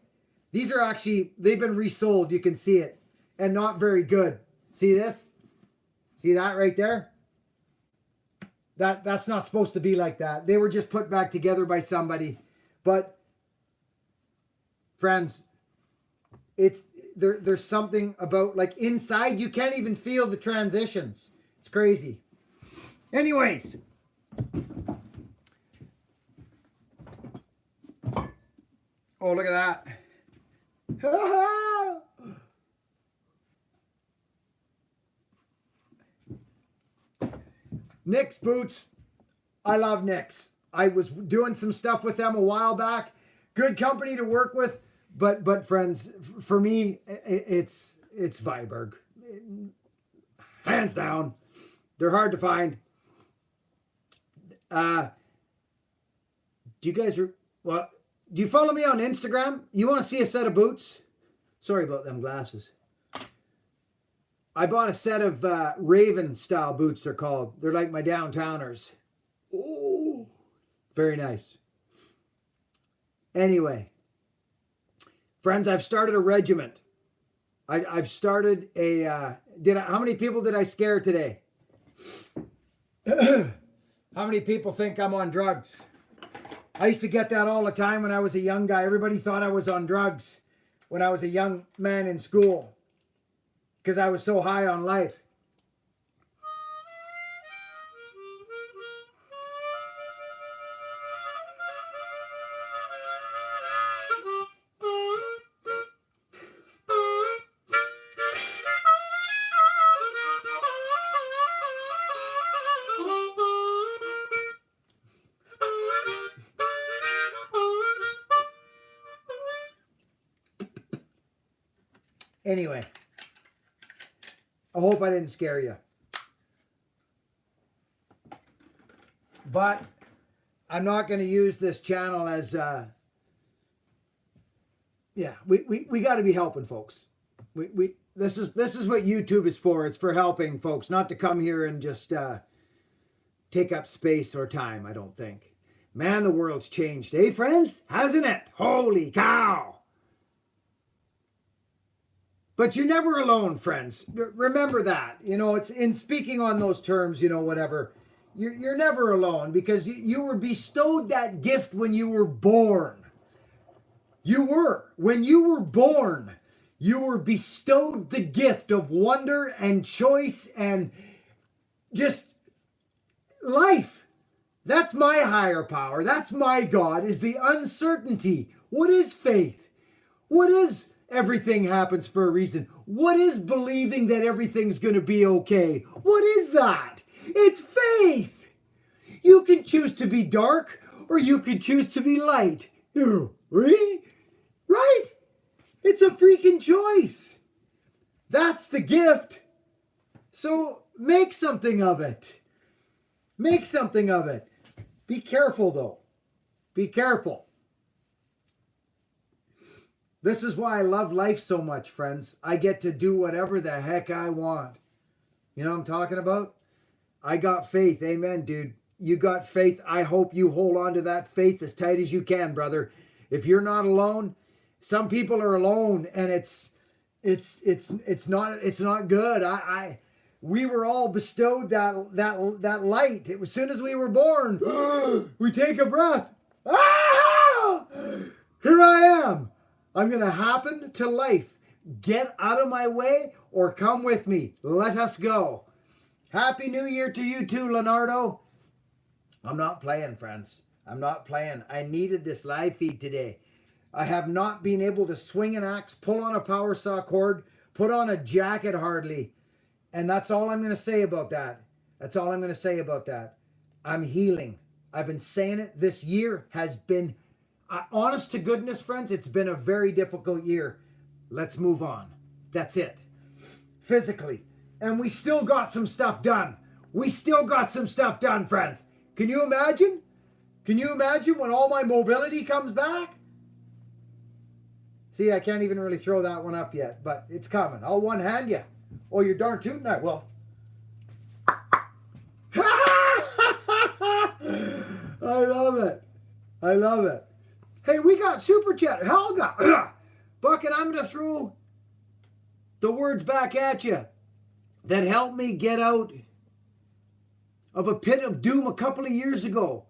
These are actually, they've been resold. You can see it. And not very good. See this? See that right there? That's not supposed to be like that. They were just put back together by somebody. But friends, there's something about, like, inside you can't even feel the transitions. It's crazy. Anyways, oh, look at that. Nick's boots. I love Nick's. I was doing some stuff with them a while back. Good company to work with, but friends, for me, it's Viberg. Hands down. They're hard to find. Do you guys, do you follow me on Instagram? You want to see a set of boots? Sorry about them glasses. I bought a set of Raven style boots, they're called. They're like my downtowners. Oh, very nice. Anyway, friends, I've started a regiment. I've started a, how many people did I scare today? How many people think I'm on drugs? I used to get that all the time when I was a young guy. Everybody thought I was on drugs when I was a young man in school because I was so high on life. Anyway, I hope I didn't scare you. But I'm not going to use this channel as, we got to be helping folks. This is what YouTube is for. It's for helping folks, not to come here and just take up space or time, I don't think. Man, the world's changed, eh, friends? Hasn't it? Holy cow! But you're never alone, friends. Remember that. You know, it's in speaking on those terms, you know, whatever. You're never alone because you were bestowed that gift when you were born. You were. When you were born, you were bestowed the gift of wonder and choice and just life. That's my higher power. That's my God, is the uncertainty. What is faith? What is everything happens for a reason? What is believing that everything's going to be okay? What is that? It's faith. You can choose to be dark or you can choose to be light. Right? It's a freaking choice. That's the gift. So make something of it. Make something of it. Be careful though. Be careful. This is why I love life so much, friends. I get to do whatever the heck I want. You know what I'm talking about? I got faith. Amen, dude. You got faith. I hope you hold on to that faith as tight as you can, brother. If you're not alone, some people are alone and it's not good. We were all bestowed that light. As soon as we were born, we take a breath. Ah! Here I am. I'm going to happen to life. Get out of my way or come with me. Let us go. Happy New Year to you too, Leonardo. I'm not playing, friends. I'm not playing. I needed this live feed today. I have not been able to swing an axe, pull on a power saw cord, put on a jacket hardly. And that's all I'm going to say about that. That's all I'm going to say about that. I'm healing. I've been saying it. This year has been, honest to goodness, friends, it's been a very difficult year. Let's move on. That's it. Physically. And we still got some stuff done. We still got some stuff done, friends. Can you imagine? Can you imagine when all my mobility comes back? See, I can't even really throw that one up yet, but it's coming. I'll one hand you. Oh, you're darn tootin' I will. I love it. I love it. Hey, we got super chat. Helga. Buckin, I'm going to throw the words back at you that helped me get out of a pit of doom a couple of years ago.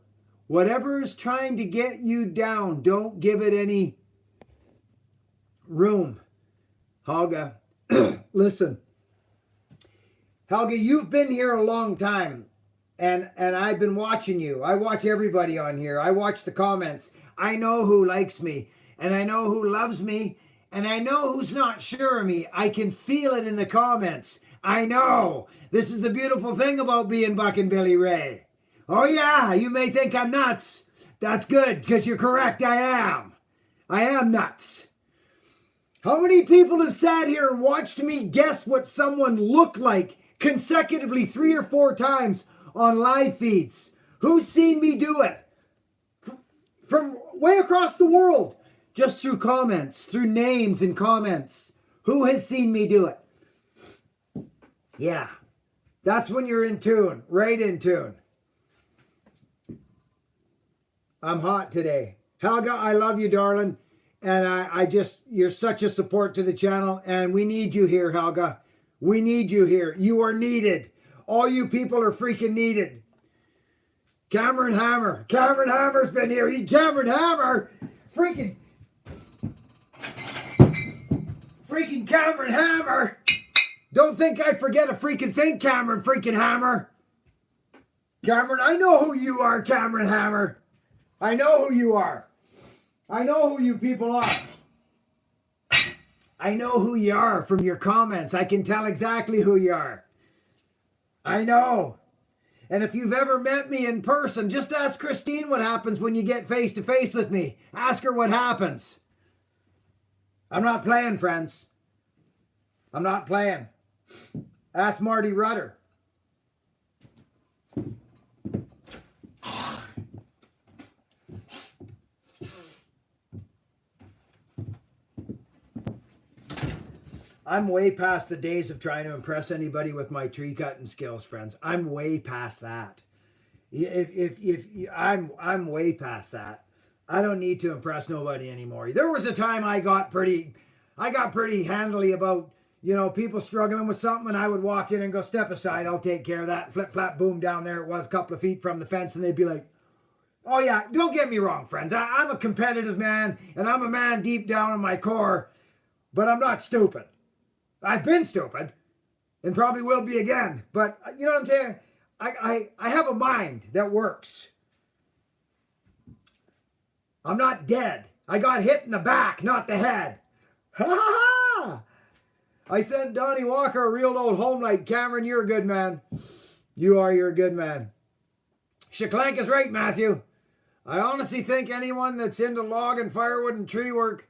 Whatever is trying to get you down, don't give it any room. Helga, listen. Helga, you've been here a long time, and I've been watching you. I watch everybody on here. I watch the comments. I know who likes me, and I know who loves me, and I know who's not sure of me. I can feel it in the comments. I know. This is the beautiful thing about being Buckin Billy Ray. Oh yeah, you may think I'm nuts. That's good, because you're correct, I am. I am nuts. How many people have sat here and watched me guess what someone looked like consecutively 3 or 4 times on live feeds? Who's seen me do it? From way across the world, just through comments, through names and comments. Who has seen me do it? Yeah, that's when you're in tune, right in tune. I'm hot today. Helga, I love you, darling. And I just, you're such a support to the channel. And we need you here, Helga. We need you here. You are needed. All you people are freaking needed. Cameron Hammer. Cameron Hammer's been here. Cameron Hammer. Freaking Cameron Hammer. Don't think I forget a freaking thing, Cameron freaking Hammer. Cameron, I know who you are, Cameron Hammer. I know who you are. I know who you people are. I know who you are from your comments. I can tell exactly who you are. I know. And if you've ever met me in person, just ask Christine what happens when you get face to face with me. Ask her what happens. I'm not playing, friends. I'm not playing. Ask Marty Rudder. I'm way past the days of trying to impress anybody with my tree cutting skills, friends. I'm way past that. I'm way past that. I don't need to impress nobody anymore. There was a time I got pretty handily about, people struggling with something, and I would walk in and go, step aside, I'll take care of that. Flip, flap, boom, down there it was, a couple of feet from the fence, and they'd be like, oh yeah, don't get me wrong, friends. I'm a competitive man, and I'm a man deep down in my core, but I'm not stupid. I've been stupid and probably will be again. But you know what I'm saying? I have a mind that works. I'm not dead. I got hit in the back, not the head. Ha ha ha! I sent Donnie Walker a real old home light. Cameron, you're a good man. You're a good man. Shaklank is right, Matthew. I honestly think anyone that's into log and firewood and tree work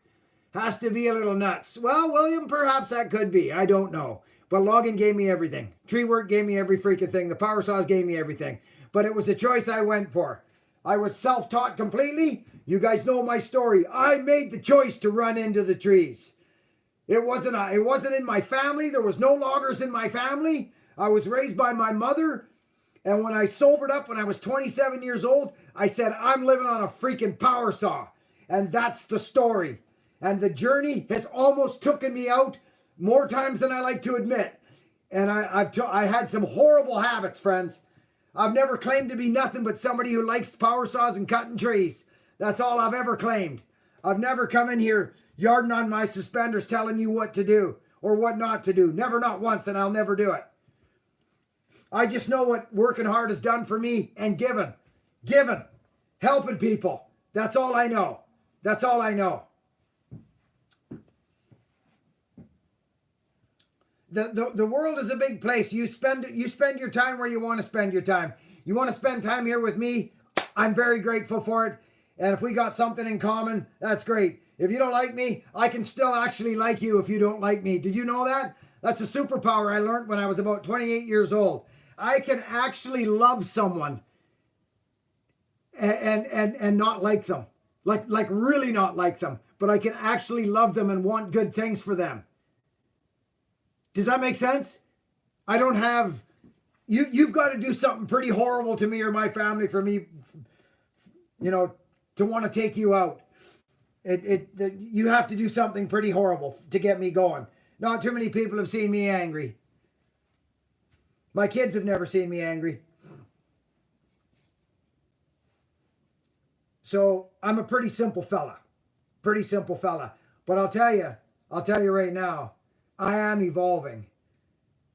has to be a little nuts. Well, William, perhaps that could be. I don't know. But logging gave me everything. Tree work gave me every freaking thing. The power saws gave me everything. But it was a choice I went for. I was self-taught completely. You guys know my story. I made the choice to run into the trees. It wasn't in my family. There was no loggers in my family. I was raised by my mother. And when I sobered up when I was 27 years old, I said, I'm living on a freaking power saw. And that's the story. And the journey has almost taken me out more times than I like to admit. And I had some horrible habits, friends. I've never claimed to be nothing but somebody who likes power saws and cutting trees. That's all I've ever claimed. I've never come in here yarding on my suspenders telling you what to do or what not to do. Never, not once, and I'll never do it. I just know what working hard has done for me and giving, helping people. That's all I know. That's all I know. The world is a big place. You spend your time where you want to spend your time. You want to spend time here with me? I'm very grateful for it. And if we got something in common, that's great. If you don't like me, I can still actually like you if you don't like me. Did you know that? That's a superpower I learned when I was about 28 years old. I can actually love someone and not like them. Like really not like them. But I can actually love them and want good things for them. Does that make sense? I don't have, you've got to do something pretty horrible to me or my family for me, to want to take you out. You have to do something pretty horrible to get me going. Not too many people have seen me angry. My kids have never seen me angry. So I'm a pretty simple fella. Pretty simple fella. But I'll tell you right now, I am evolving.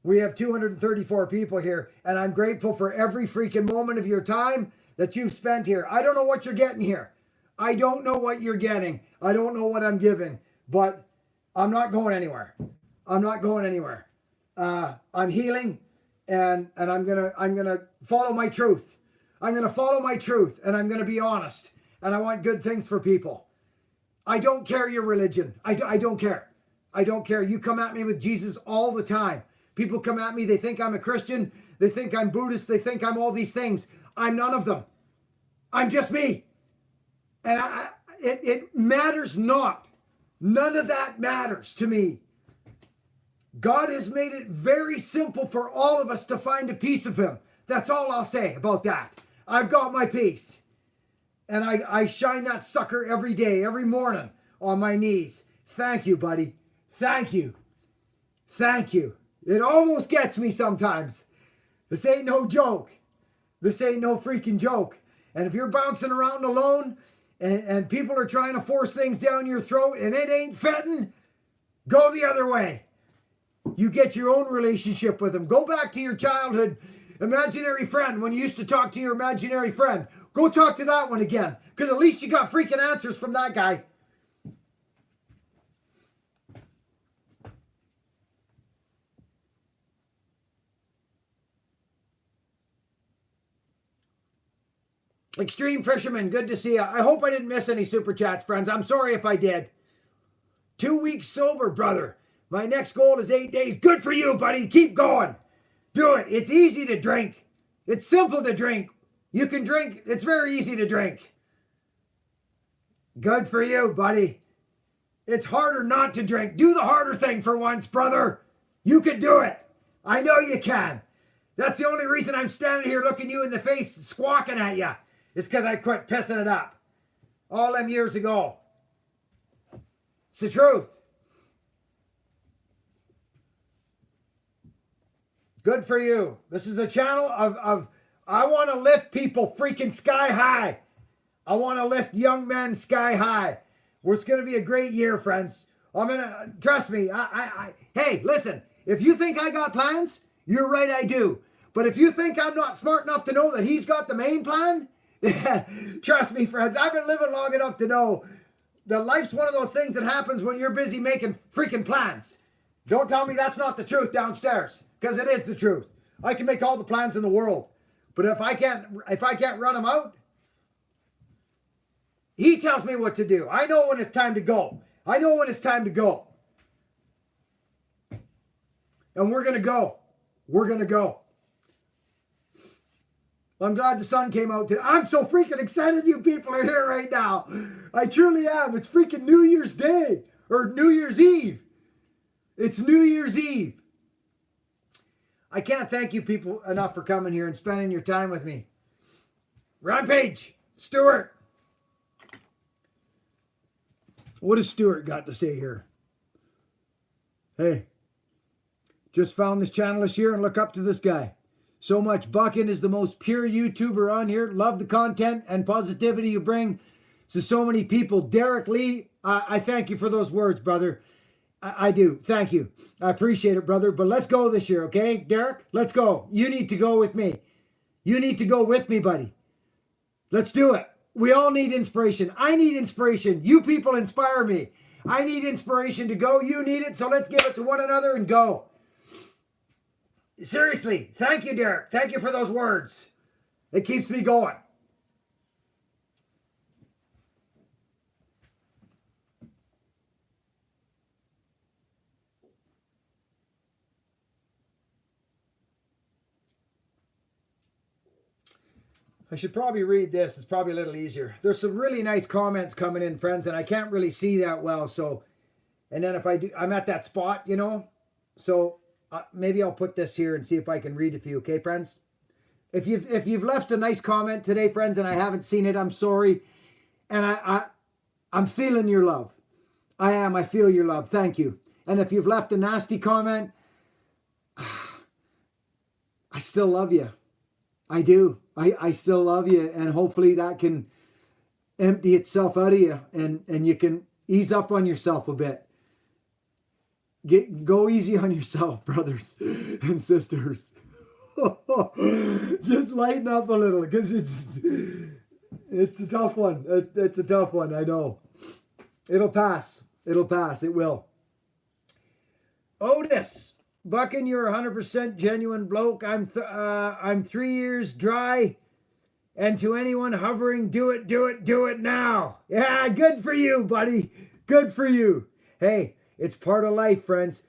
We have 234 people here, and I'm grateful for every freaking moment of your time that you've spent here. I don't know what you're getting here. I don't know what you're getting. I don't know what I'm giving, but I'm not going anywhere. I'm not going anywhere. I'm healing, and I'm gonna follow my truth. I'm gonna follow my truth, and I'm gonna be honest. And I want good things for people. I don't care your religion. I don't care. I don't care. You come at me with Jesus all the time. People come at me. They think I'm a Christian. They think I'm Buddhist. They think I'm all these things. I'm none of them. I'm just me. And it matters not. None of that matters to me. God has made it very simple for all of us to find a piece of him. That's all I'll say about that. I've got my piece. And I shine that sucker every day, every morning on my knees. Thank you, buddy. Thank you. Thank you. It almost gets me sometimes. This ain't no joke. This ain't no freaking joke. And if you're bouncing around alone and people are trying to force things down your throat and it ain't fitting, go the other way. You get your own relationship with them. Go back to your childhood imaginary friend when you used to talk to your imaginary friend. Go talk to that one again, because at least you got freaking answers from that guy. Extreme Fisherman, good to see you. I hope I didn't miss any super chats, friends. I'm sorry if I did. 2 weeks sober, brother. My next goal is 8 days. Good for you, buddy. Keep going. Do it. It's easy to drink. It's simple to drink. You can drink. It's very easy to drink. Good for you, buddy. It's harder not to drink. Do the harder thing for once, brother. You can do it. I know you can. That's the only reason I'm standing here looking you in the face squawking at you. It's because I quit pissing it up all them years ago. It's the truth. Good for you. This is a channel of I want to lift people freaking sky high. I want to lift young men sky high. It's going to be a great year, friends. Trust me. Hey, listen, if you think I got plans, you're right, I do. But if you think I'm not smart enough to know that he's got the main plan, trust me, friends, I've been living long enough to know that life's one of those things that happens when you're busy making freaking plans. Don't tell me that's not the truth downstairs, because it is the truth. I can make all the plans in the world, but if I can't run them out, he tells me what to do. I know when it's time to go. I know when it's time to go. And we're going to go. We're going to go. I'm glad the sun came out today. I'm so freaking excited you people are here right now. I truly am. It's freaking New Year's Day. Or New Year's Eve. It's New Year's Eve. I can't thank you people enough for coming here and spending your time with me. Rampage. Stuart. What has Stuart got to say here? Hey. Just found this channel this year and look up to this guy. So much. Buckin is the most pure YouTuber on here. Love the content and positivity you bring to so many people. Derek Lee, I thank you for those words, brother. I do. Thank you. I appreciate it, brother. But let's go this year, okay? Derek, let's go. You need to go with me. You need to go with me, buddy. Let's do it. We all need inspiration. I need inspiration. You people inspire me. I need inspiration to go. You need it. So let's give it to one another and go. Seriously, thank you, Derek. Thank you for those words. It keeps me going. I should probably read this. It's probably a little easier. There's some really nice comments coming in, friends, and I can't really see that well. So, and then if I do, I'm at that spot, you know. So maybe I'll put this here and see if I can read a few. Okay, friends? If you've left a nice comment today, friends, and I haven't seen it, I'm sorry. And I'm feeling your love. I am. I feel your love. Thank you. And if you've left a nasty comment, I still love you. I do. I still love you. And hopefully that can empty itself out of you and you can ease up on yourself a bit. Go easy on yourself, brothers and sisters. Just lighten up a little because it's a tough one. It's a tough one. I know. It'll pass. It'll pass. It will. Otis, Buckin, you're 100% genuine bloke. I'm 3 years dry, and to anyone hovering, do it now. Yeah, good for you, buddy. Good for you. Hey, it's part of life, friends.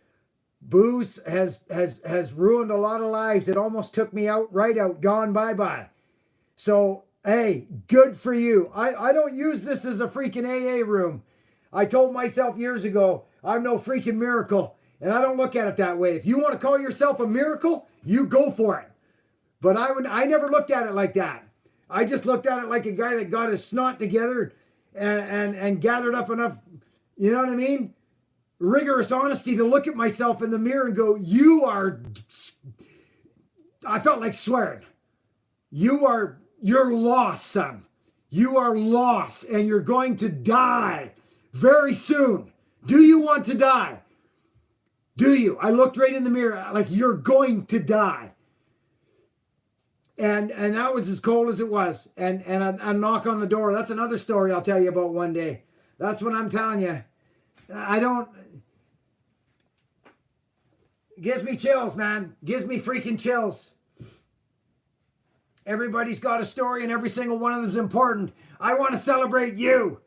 Booze has ruined a lot of lives. It almost took me out, gone bye-bye. So, hey, good for you. I don't use this as a freaking AA room. I told myself years ago, I'm no freaking miracle, and I don't look at it that way. If you want to call yourself a miracle, you go for it. But I never looked at it like that. I just looked at it like a guy that got his snot together and gathered up enough, you know what I mean? Rigorous honesty to look at myself in the mirror and go, I felt like swearing. You're lost, son. You are lost and you're going to die very soon. Do you want to die? Do you? I looked right in the mirror like you're going to die. And that was as cold as it was. And a knock on the door. That's another story I'll tell you about one day. That's what I'm telling you. Gives me chills, man. Gives me freaking chills. Everybody's got a story and every single one of them is important. I want to celebrate you.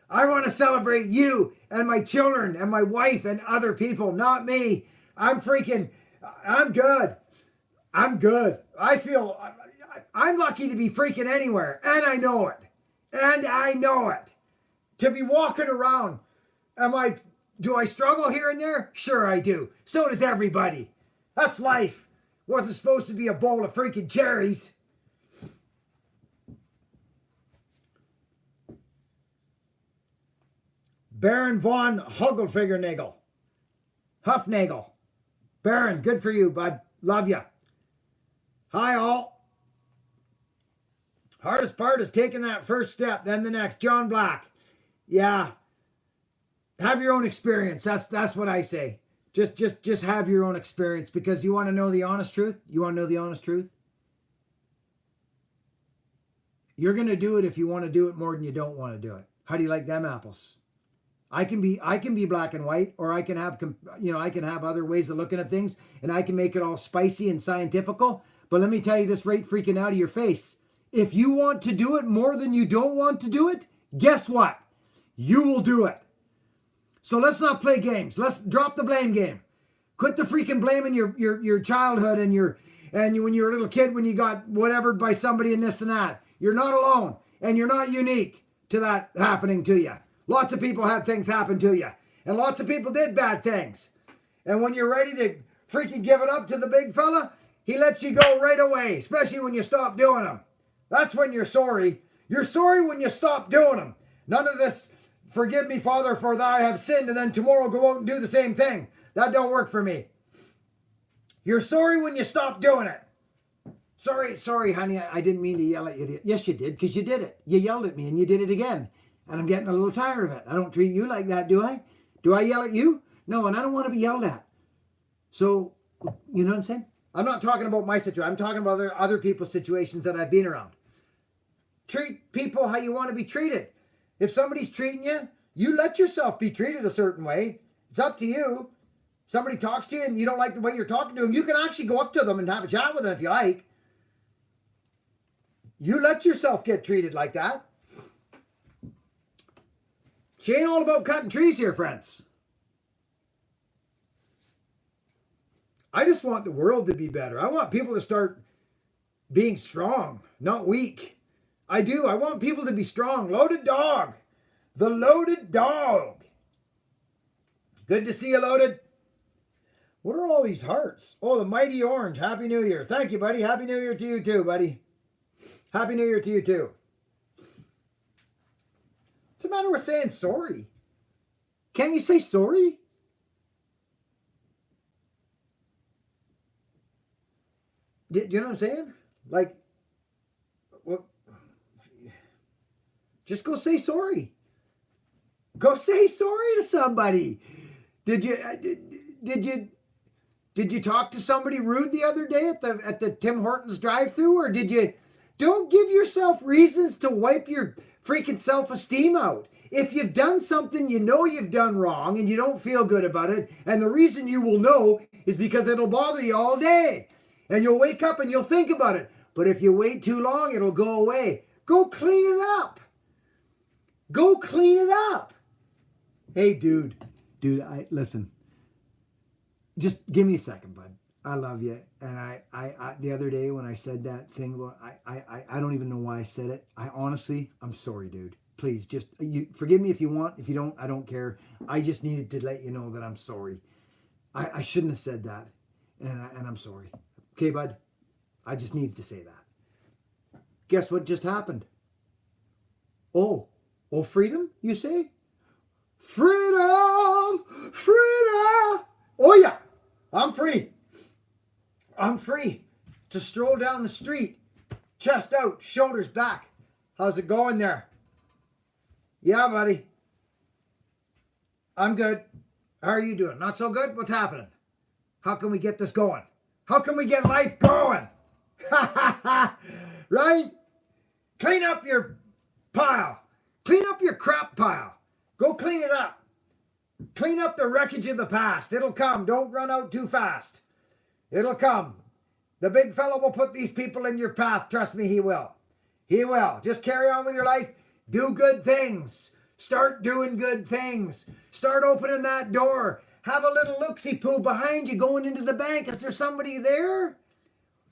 I want to celebrate you and my children and my wife and other people, not me. I'm good. I'm good. I feel I'm lucky to be freaking anywhere, and I know it. And I know it. To be walking around, do I struggle here and there? Sure I do. So does everybody. That's life. Wasn't supposed to be a bowl of freaking cherries. Baron von Hugelfingernagel. Huffnagel. Baron, good for you, bud. Love ya. Hi, all. Hardest part is taking that first step, then the next. John Black. Yeah. Have your own experience. That's what I say. Just have your own experience because you want to know the honest truth. You want to know the honest truth? You're going to do it if you want to do it more than you don't want to do it. How do you like them apples? I can be black and white, or I can have other ways of looking at things, and I can make it all spicy and scientifical. But let me tell you this right freaking out of your face. If you want to do it more than you don't want to do it, guess what? You will do it. So let's not play games. Let's drop the blame game. Quit the freaking blaming your childhood and when you were a little kid when you got whatever by somebody and this and that. You're not alone, and you're not unique to that happening to you. Lots of people had things happen to you. And lots of people did bad things. And when you're ready to freaking give it up to the big fella, he lets you go right away, especially when you stop doing them. That's when you're sorry. You're sorry when you stop doing them. None of this, forgive me, Father, for that I have sinned, and then tomorrow go out and do the same thing. That don't work for me. You're sorry when you stop doing it. Sorry, honey, I didn't mean to yell at you. Yes, you did, because you did it. You yelled at me, and you did it again. And I'm getting a little tired of it. I don't treat you like that, do I? Do I yell at you? No, and I don't want to be yelled at. So, you know what I'm saying? I'm not talking about my situation. I'm talking about other people's situations that I've been around. Treat people how you want to be treated. If somebody's treating you, you let yourself be treated a certain way. It's up to you. Somebody talks to you and you don't like the way you're talking to them, you can actually go up to them and have a chat with them if you like. You let yourself get treated like that. She ain't all about cutting trees here, friends. I just want the world to be better. I want people to start being strong, not weak. I do. I want people to be strong. Loaded dog. The loaded dog. Good to see you, Loaded. What are all these hearts? Oh, the mighty orange. Happy New Year. Thank you, buddy. Happy New Year to you too, buddy. Happy New Year to you too. What's the matter with saying sorry? Can't you say sorry? Do you know what I'm saying? Like, well, just go say sorry. Go say sorry to somebody. Did you talk to somebody rude the other day at the Tim Hortons drive-thru, or did you? Don't give yourself reasons to wipe your freaking self-esteem out. If you've done something you know you've done wrong and you don't feel good about it, and the reason you will know is because it'll bother you all day. And you'll wake up and you'll think about it. But if you wait too long, it'll go away. Go clean it up. Go clean it up. Hey, dude, listen. Just give me a second, bud. I love you. And I the other day when I said that thing about, I don't even know why I said it. I'm sorry, dude. Please, just, you forgive me if you want. If you don't, I don't care. I just needed to let you know that I'm sorry. I shouldn't have said that. And I'm sorry. Okay, bud? I just needed to say that. Guess what just happened? Oh, freedom, you say? Freedom! Freedom! Oh, yeah. I'm free. I'm free to stroll down the street, chest out, shoulders back. How's it going there? Yeah, buddy. I'm good. How are you doing? Not so good? What's happening? How can we get this going? How can we get life going? Right? Clean up your pile. Clean up your crap pile. Go clean it up. Clean up the wreckage of the past. It'll come. Don't run out too fast. It'll come. The big fellow will put these people in your path. Trust me, he will. He will. Just carry on with your life. Do good things. Start doing good things. Start opening that door. Have a little look-see-poo behind you going into the bank. Is there somebody there?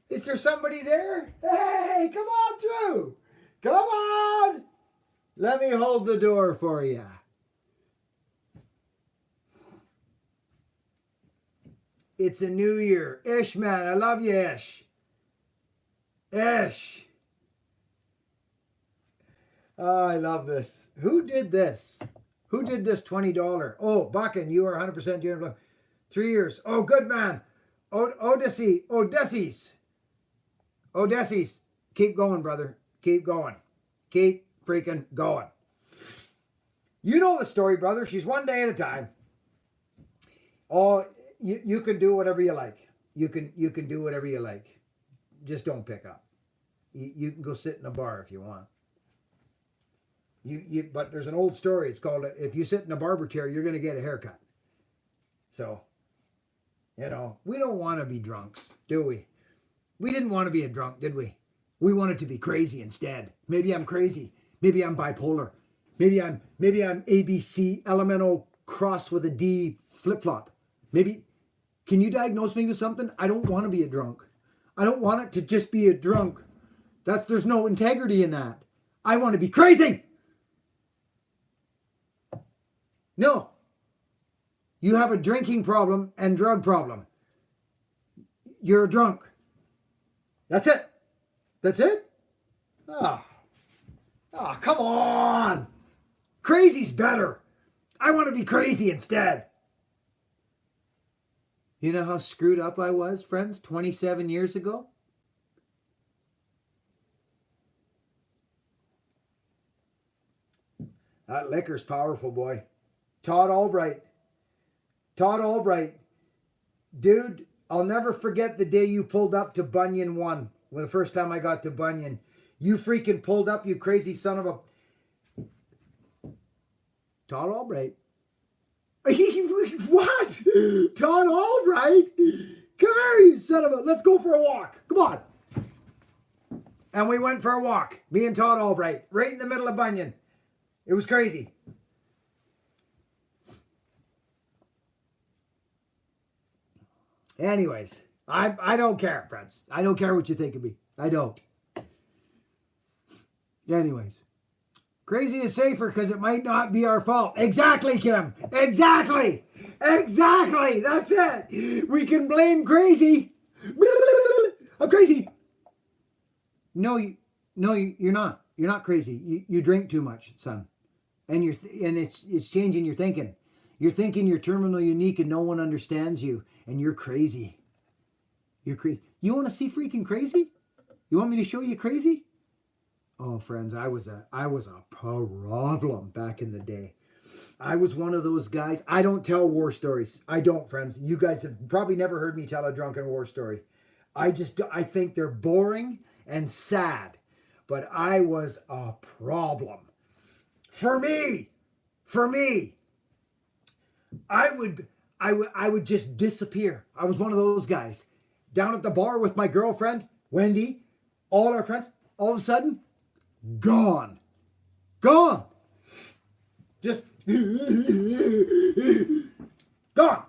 Is there somebody there? Hey, come on through. Come on. Let me hold the door for you. It's a new year. Ish, man. I love you, Ish. Ish. Oh, I love this. Who did this? Who did this $20? Oh, Buckin, you are 100% junior. 3 years. Oh, good man. Odysseus. Keep going, brother. Keep going. Keep freaking going. You know the story, brother. She's one day at a time. Oh, you can do whatever you like. You can do whatever you like. Just don't pick up. You can go sit in a bar if you want. But there's an old story. It's called, if you sit in a barber chair, you're going to get a haircut. So, we don't want to be drunks, do we? We didn't want to be a drunk, did we? We wanted to be crazy instead. Maybe I'm crazy. Maybe I'm bipolar. Maybe I'm ABC elemental cross with a D flip-flop. Maybe, can you diagnose me with something? I don't want to be a drunk. I don't want it to just be a drunk. There's no integrity in that. I want to be crazy. No. You have a drinking problem and drug problem. You're a drunk. That's it. That's it? Oh, come on. Crazy's better. I want to be crazy instead. You know how screwed up I was, friends, 27 years ago? That liquor's powerful, boy. Todd Albright. Dude, I'll never forget the day you pulled up to Bunyan 1. Well, the first time I got to Bunyan. You freaking pulled up, you crazy son of a... Todd Albright. What? Todd Albright? Come here, you son of a... Let's go for a walk. Come on. And we went for a walk. Me and Todd Albright. Right in the middle of Bunyan. It was crazy. Anyways, I don't care, friends. I don't care what you think of me. I don't. Anyways, crazy is safer because it might not be our fault. Exactly, Kim. Exactly. Exactly. That's it. We can blame crazy. I'm crazy. No, you're not. You're not crazy. You drink too much, son, and it's changing your thinking. You're thinking you're terminal unique and no one understands you, and you're crazy. You're crazy. You want to see freaking crazy? You want me to show you crazy? Oh, friends, I was a problem back in the day. I was one of those guys. I don't tell war stories. I don't, friends. You guys have probably never heard me tell a drunken war story. I think they're boring and sad. But I was a problem. For me, I would just disappear. I was one of those guys. Down at the bar with my girlfriend, Wendy, all our friends, all of a sudden, gone. Just gone.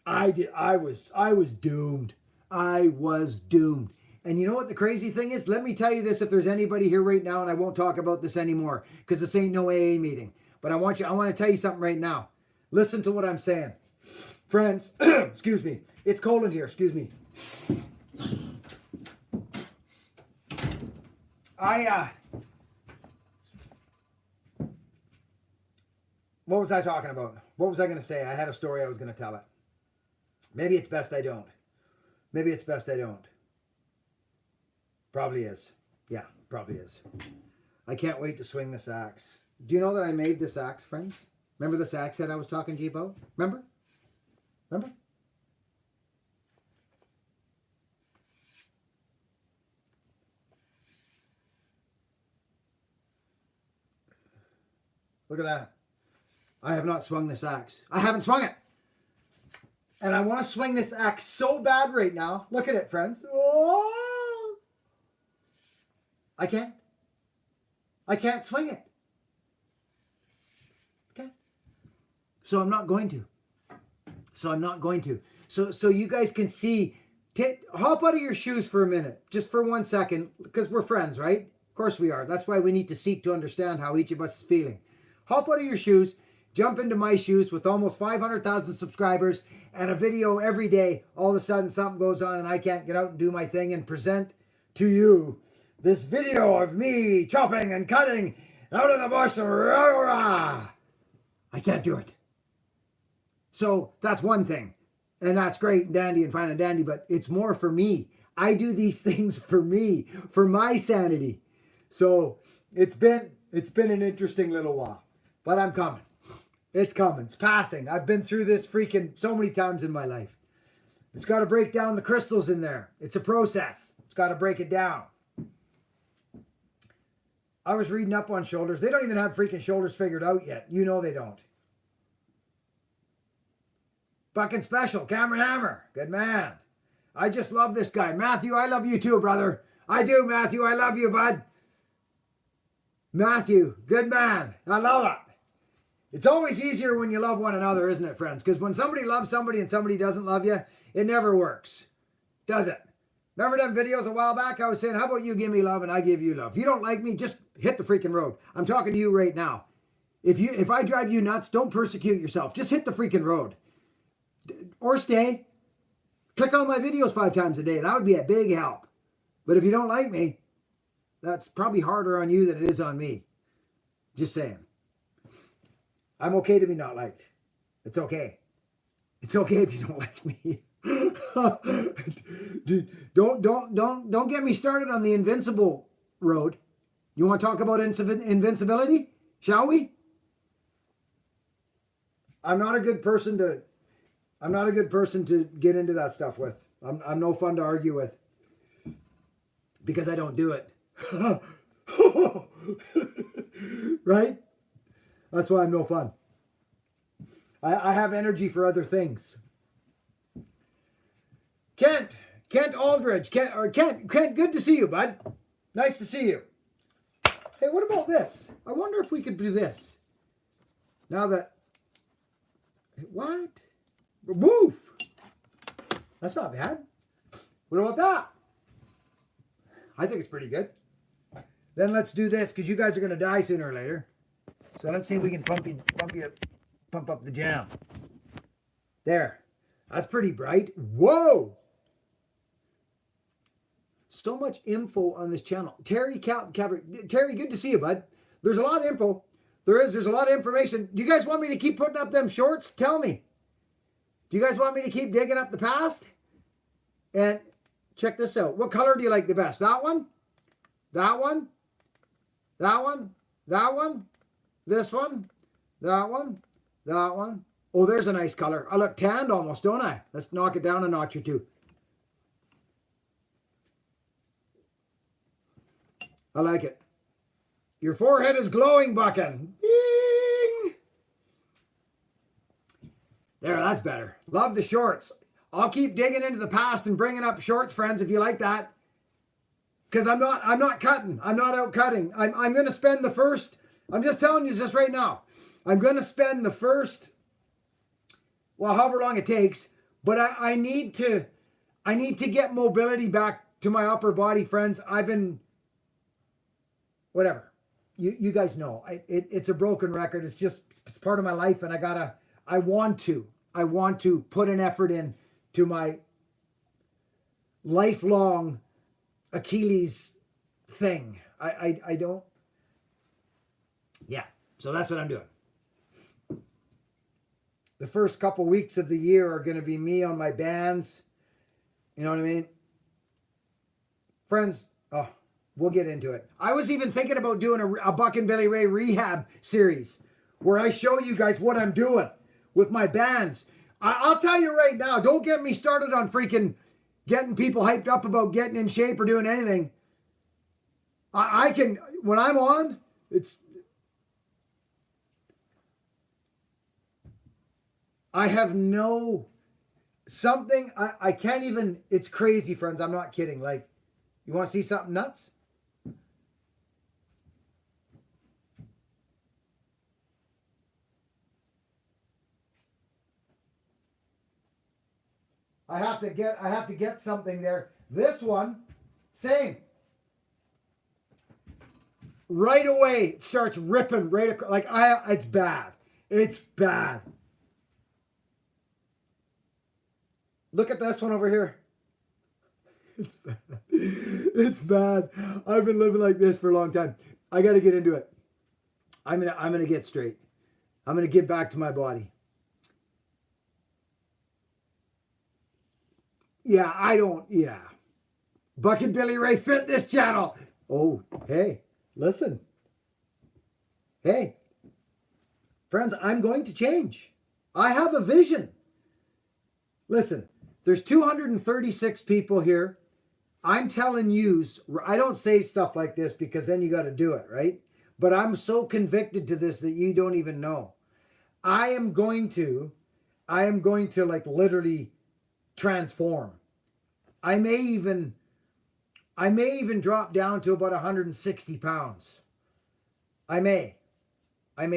I was doomed. I was doomed. And you know what the crazy thing is? Let me tell you this, if there's anybody here right now, and I won't talk about this anymore because this ain't no AA meeting. But I want to tell you something right now. Listen to what I'm saying. Friends, excuse me. It's cold in here, excuse me. What was I talking about? What was I going to say? I had a story I was going to tell it. Maybe it's best I don't. Probably is. Yeah, probably is. I can't wait to swing this axe. Do you know that I made this axe, friends? Remember this axe head I was talking to you about? Remember? Look at that. I have not swung this axe. I haven't swung it. And I want to swing this axe so bad right now. Look at it, friends. Oh! I can't. I can't swing it. Okay. So I'm not going to. So you guys can see. Hop out of your shoes for a minute. Just for 1 second. Because we're friends, right? Of course we are. That's why we need to seek to understand how each of us is feeling. Hop out of your shoes. Jump into my shoes with almost 500,000 subscribers and a video every day. All of a sudden something goes on and I can't get out and do my thing and present to you this video of me chopping and cutting out of the bush. I can't do it. So that's one thing. And that's great and dandy and fine and dandy, but it's more for me. I do these things for me, for my sanity. So it's been an interesting little while, but I'm coming. It's coming. It's passing. I've been through this freaking so many times in my life. It's got to break down the crystals in there. It's a process. It's got to break it down. I was reading up on shoulders. They don't even have freaking shoulders figured out yet. You know they don't. Buckin Special, Cameron Hammer. Good man. I just love this guy. Matthew, I love you too, brother. I do, Matthew. I love you, bud. Matthew, good man. I love it. It's always easier when you love one another, isn't it, friends? Because when somebody loves somebody and somebody doesn't love you, it never works. Does it? Remember them videos a while back? I was saying, how about you give me love and I give you love? If you don't like me, just hit the freaking road. I'm talking to you right now. If I drive you nuts, don't persecute yourself. Just hit the freaking road. Or stay. Click on my videos 5 times a day. That would be a big help. But if you don't like me, that's probably harder on you than it is on me. Just saying. I'm okay to be not liked. It's okay. It's okay if you don't like me. Dude, don't get me started on the invincible road. You want to talk about invincibility? Shall we? I'm not a good person to get into that stuff with. I'm no fun to argue with because I don't do it. Right? That's why I'm no fun. I have energy for other things. Kent Aldridge. Kent, good to see you, bud. Nice to see you. Hey, what about this? I wonder if we could do this. Now that... What? Woof! That's not bad. What about that? I think it's pretty good. Then let's do this, because you guys are going to die sooner or later. So let's see if we can pump up the jam. There. That's pretty bright. Whoa! So much info on this channel. Terry, Terry, good to see you, bud. There's a lot of info. There's a lot of information. Do you guys want me to keep putting up them shorts? Tell me. Do you guys want me to keep digging up the past? And check this out. What color do you like the best? That one? That one? That one? That one? This one? That one? That one? Oh, there's a nice color. I look tanned almost, don't I? Let's knock it down a notch or two. I like it. Your forehead is glowing, Buckin. Ding! There, that's better. Love the shorts. I'll keep digging into the past and bringing up shorts, friends, if you like that. Because I'm not cutting. I'm not out cutting. I'm going to spend the first, I'm just telling you this right now. I'm going to spend the first, well, however long it takes, but I need to get mobility back to my upper body, friends. I've been, whatever. You guys know. It's a broken record. It's part of my life, and I want to put an effort in to my lifelong Achilles thing. I don't. Yeah. So that's what I'm doing. The first couple weeks of the year are going to be me on my bands. You know what I mean? Friends, oh, we'll get into it. I was even thinking about doing a Buckin Billy Ray rehab series where I show you guys what I'm doing with my bands. I'll tell you right now, don't get me started on freaking getting people hyped up about getting in shape or doing anything. I can, when I'm on, I have no, something, I can't even, it's crazy, friends. I'm not kidding. Like, you want to see something nuts? I have to get something there. This one, same. Right away, it starts ripping right across. Like, it's bad. It's bad. Look at this one over here. It's bad. It's bad. I've been living like this for a long time. I got to get into it. I'm gonna get straight. I'm gonna get back to my body. Yeah. Buckin Billy Ray Fitness channel. Oh, hey, listen. Hey, friends, I'm going to change. I have a vision. Listen, there's 236 people here. I'm telling you, I don't say stuff like this because then you got to do it, right? But I'm so convicted to this that you don't even know. I am going to like literally transform. I may even drop down to about 160 pounds. I may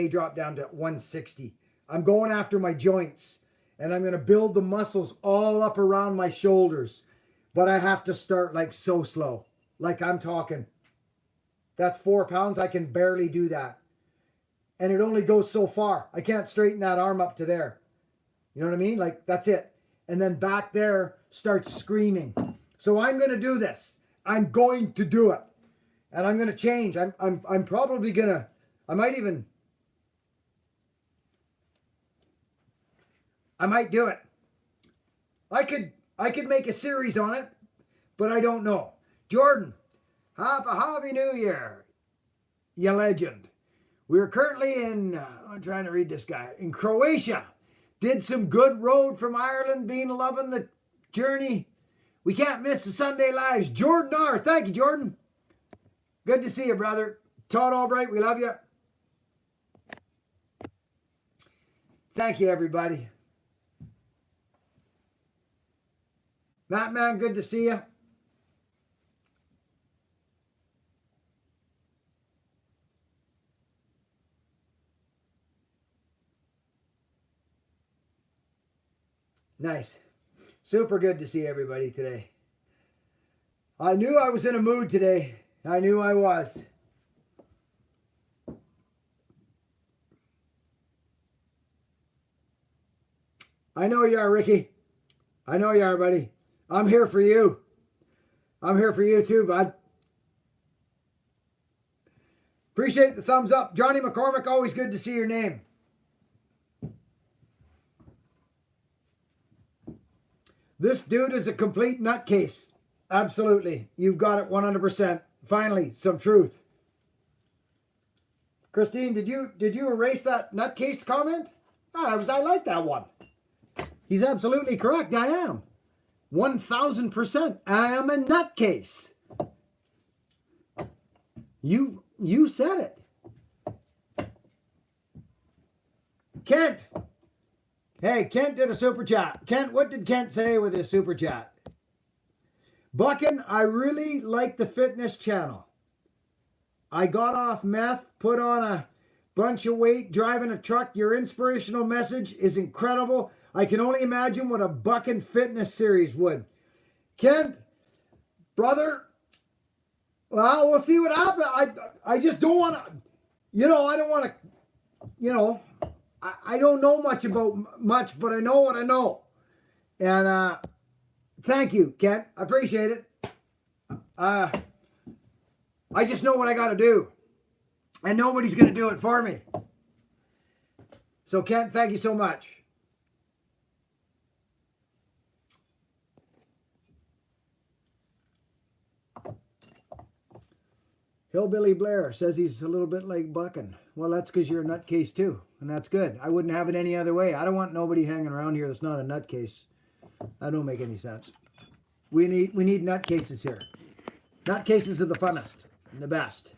drop down to 160. I'm going after my joints, and I'm going to build the muscles all up around my shoulders. But I have to start like so slow. Like I'm talking, that's 4 pounds. I can barely do that. And it only goes so far. I can't straighten that arm up to there. You know what I mean? Like that's it. And then back there starts screaming. So I'm going to do this. I'm going to do it. And I'm going to change. I'm probably going to, I might do it. I could make a series on it, but I don't know. Jordan, happy New Year, you legend. We're currently in, I'm trying to read this guy, in Croatia. Did some good road from Ireland, been loving the journey. We can't miss the Sunday lives. Jordan R. Thank you, Jordan. Good to see you, brother. Todd Albright, we love you. Thank you, everybody. Matt, man, good to see you. Nice. Super good to see everybody today. I knew I was in a mood today. I knew I was. I know you are, Ricky. I know you are, buddy. I'm here for you. I'm here for you too, bud. Appreciate the thumbs up. Johnny McCormick, always good to see your name. This dude is a complete nutcase. Absolutely. You've got it 100%. Finally, some truth. Christine, did you erase that nutcase comment? Oh, I like that one. He's absolutely correct. I am. 1,000%. I am a nutcase. You said it. Kent. Hey, Kent did a super chat. Kent, what did Kent say with his super chat? Buckin, I really like the fitness channel. I got off meth, put on a bunch of weight, driving a truck. Your inspirational message is incredible. I can only imagine what a Buckin fitness series would. Kent, brother, well, we'll see what happens. I just don't want to, I don't want to, I don't know much, but I know what I know. And thank you, Kent. I appreciate it. I just know what I got to do. And nobody's going to do it for me. So, Kent, thank you so much. Hillbilly Blair says he's a little bit like Buckin. Well, that's because you're a nutcase too. And that's good. I wouldn't have it any other way. I don't want nobody hanging around here that's not a nutcase. That don't make any sense. We need nutcases here. Nutcases are the funnest and the best.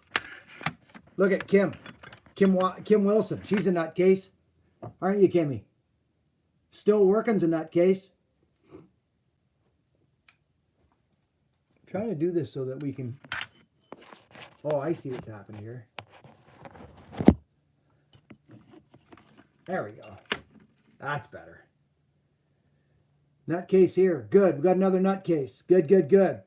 Look at Kim Wilson. She's a nutcase. Aren't you, Kimmy? Still working's a nutcase. Trying to do this so that we can... Oh, I see what's happening here. There we go. That's better. Nutcase here. Good. We got another nutcase. Good, good, good.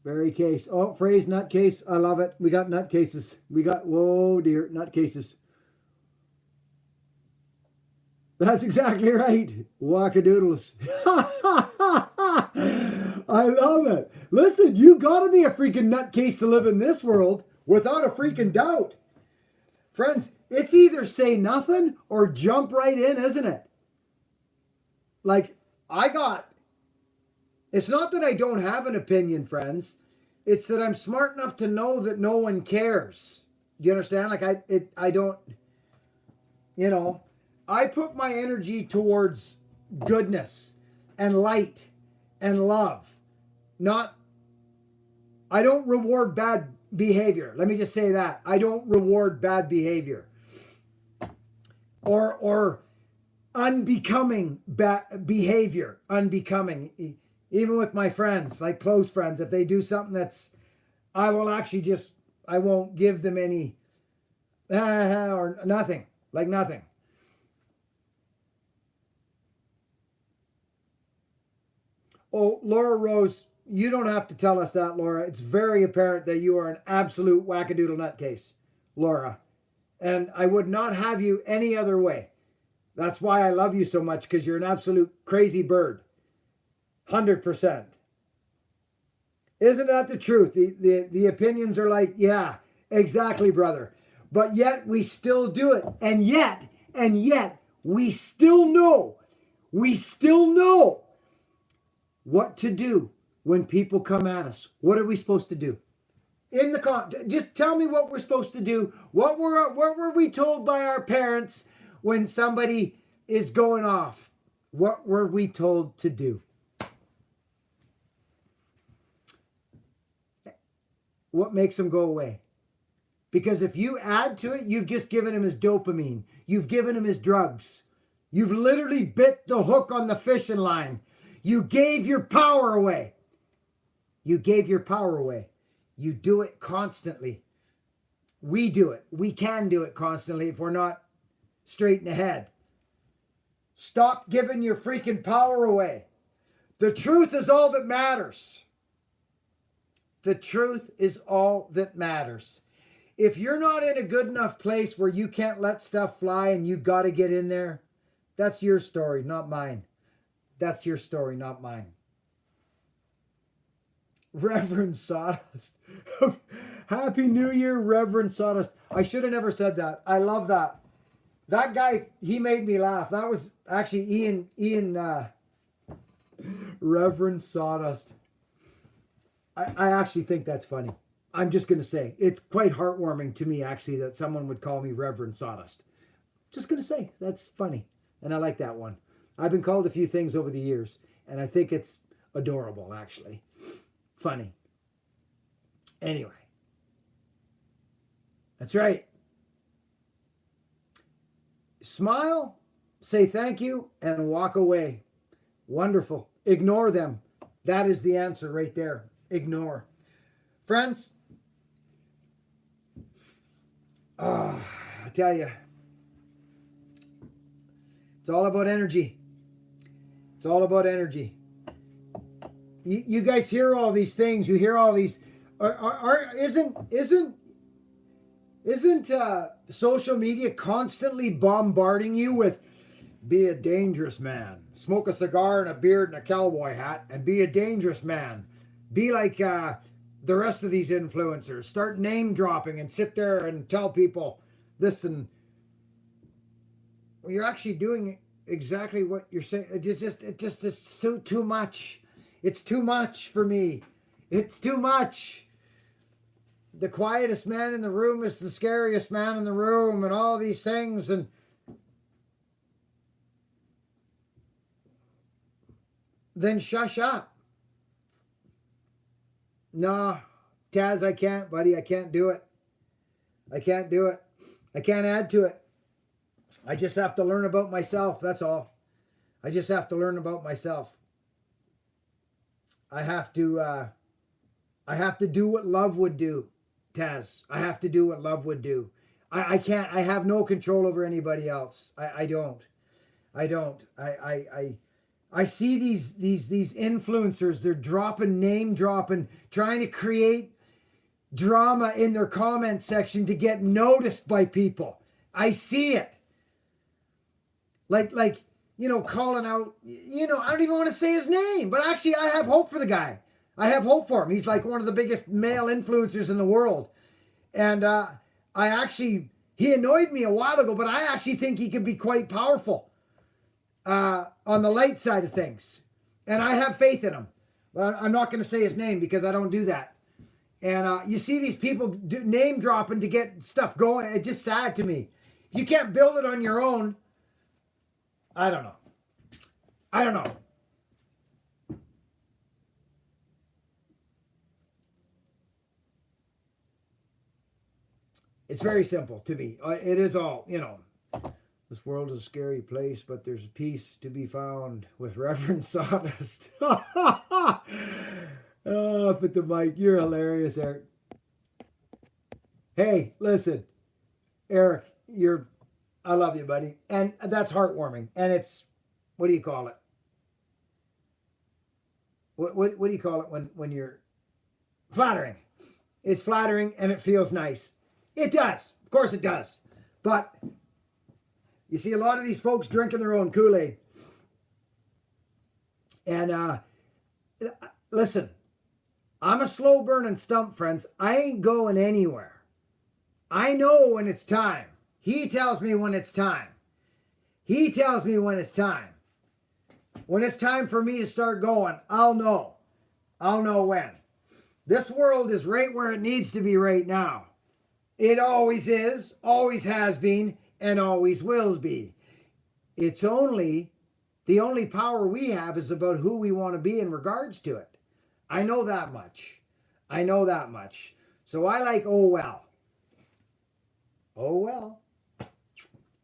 Very case. Oh, phrase nutcase. I love it. We got nutcases. We got, whoa dear, nutcases. That's exactly right. Wackadoodles. I love it. Listen, you got to be a freaking nutcase to live in this world without a freaking doubt. Friends, it's either say nothing or jump right in, isn't it? Like, it's not that I don't have an opinion, friends. It's that I'm smart enough to know that no one cares. Do you understand? Like, I don't, I put my energy towards goodness and light and love. I don't reward bad behavior. Let me just say that. I don't reward bad behavior. Or unbecoming behavior. Unbecoming. Even with my friends, like close friends, if they do something that's, I won't give them any, or nothing. Like nothing. Oh, Laura Rose, you don't have to tell us that, Laura. It's very apparent that you are an absolute wackadoodle nutcase, Laura. And I would not have you any other way. That's why I love you so much, because you're an absolute crazy bird. 100%. Isn't that the truth? The opinions are like, yeah, exactly, brother. But yet we still do it. And yet, we still know what to do when people come at us. What are we supposed to do? Just tell me what we're supposed to do. What were we told by our parents when somebody is going off? What were we told to do? What makes them go away? Because if you add to it, you've just given him his dopamine. You've given him his drugs. You've literally bit the hook on the fishing line. You gave your power away. You gave your power away. You do it constantly. We do it. We can do it constantly if we're not straight in the head. Stop giving your freaking power away. The truth is all that matters. The truth is all that matters. If you're not in a good enough place where you can't let stuff fly and you got to get in there, that's your story, not mine. That's your story, not mine. Reverend Sawdust. Happy New Year, Reverend Sawdust. I should have never said that. I love that. That guy, he made me laugh. That was actually Ian Reverend Sawdust. I actually think that's funny. I'm just going to say, it's quite heartwarming to me, actually, that someone would call me Reverend Sawdust. Just going to say, that's funny. And I like that one. I've been called a few things over the years, and I think it's adorable, actually. Funny. Anyway. That's right. Smile, say thank you, and walk away. Wonderful. Ignore them. That is the answer right there. Ignore. Friends, I tell you, it's all about energy. It's all about energy. You guys hear all these things. You hear all these. Isn't social media constantly bombarding you with be a dangerous man, smoke a cigar and a beard and a cowboy hat, and be a dangerous man. Be like the rest of these influencers. Start name dropping and sit there and tell people this and well, you're actually doing exactly what you're saying. It just is so too much. It's too much for me. It's too much. The quietest man in the room is the scariest man in the room, and all these things. And then shush up. No, Taz, I can't, buddy. I can't do it. I can't do it. I can't add to it. I just have to learn about myself. That's all. I just have to learn about myself. I have to do what love would do, Taz. I have to do what love would do. I can't. I have no control over anybody else. I don't. I see these influencers. They're name dropping, trying to create drama in their comment section to get noticed by people. I see it. Like calling out, I don't even want to say his name, but actually I have hope for the guy. I have hope for him. He's like one of the biggest male influencers in the world. And he annoyed me a while ago, but I actually think he could be quite powerful on the light side of things. And I have faith in him. But I'm not going to say his name because I don't do that. And you see these people name dropping to get stuff going. It's just sad to me. If you can't build it on your own, I don't know. It's very simple to me. It is all, this world is a scary place, but there's peace to be found with Reverend Sawdust. Oh, but the mic, you're hilarious, Eric. Hey, listen, Eric, I love you, buddy. And that's heartwarming. And it's, what do you call it? What do you call it when you're flattering? It's flattering and it feels nice. It does. Of course it does. But you see a lot of these folks drinking their own Kool-Aid. And listen, I'm a slow burning stump, friends. I ain't going anywhere. I know when it's time. He tells me when it's time. He tells me when it's time. When it's time for me to start going, I'll know. I'll know when. This world is right where it needs to be right now. It always is, always has been, and always will be. It's the only power we have is about who we want to be in regards to it. I know that much. So I like, oh well. Oh well.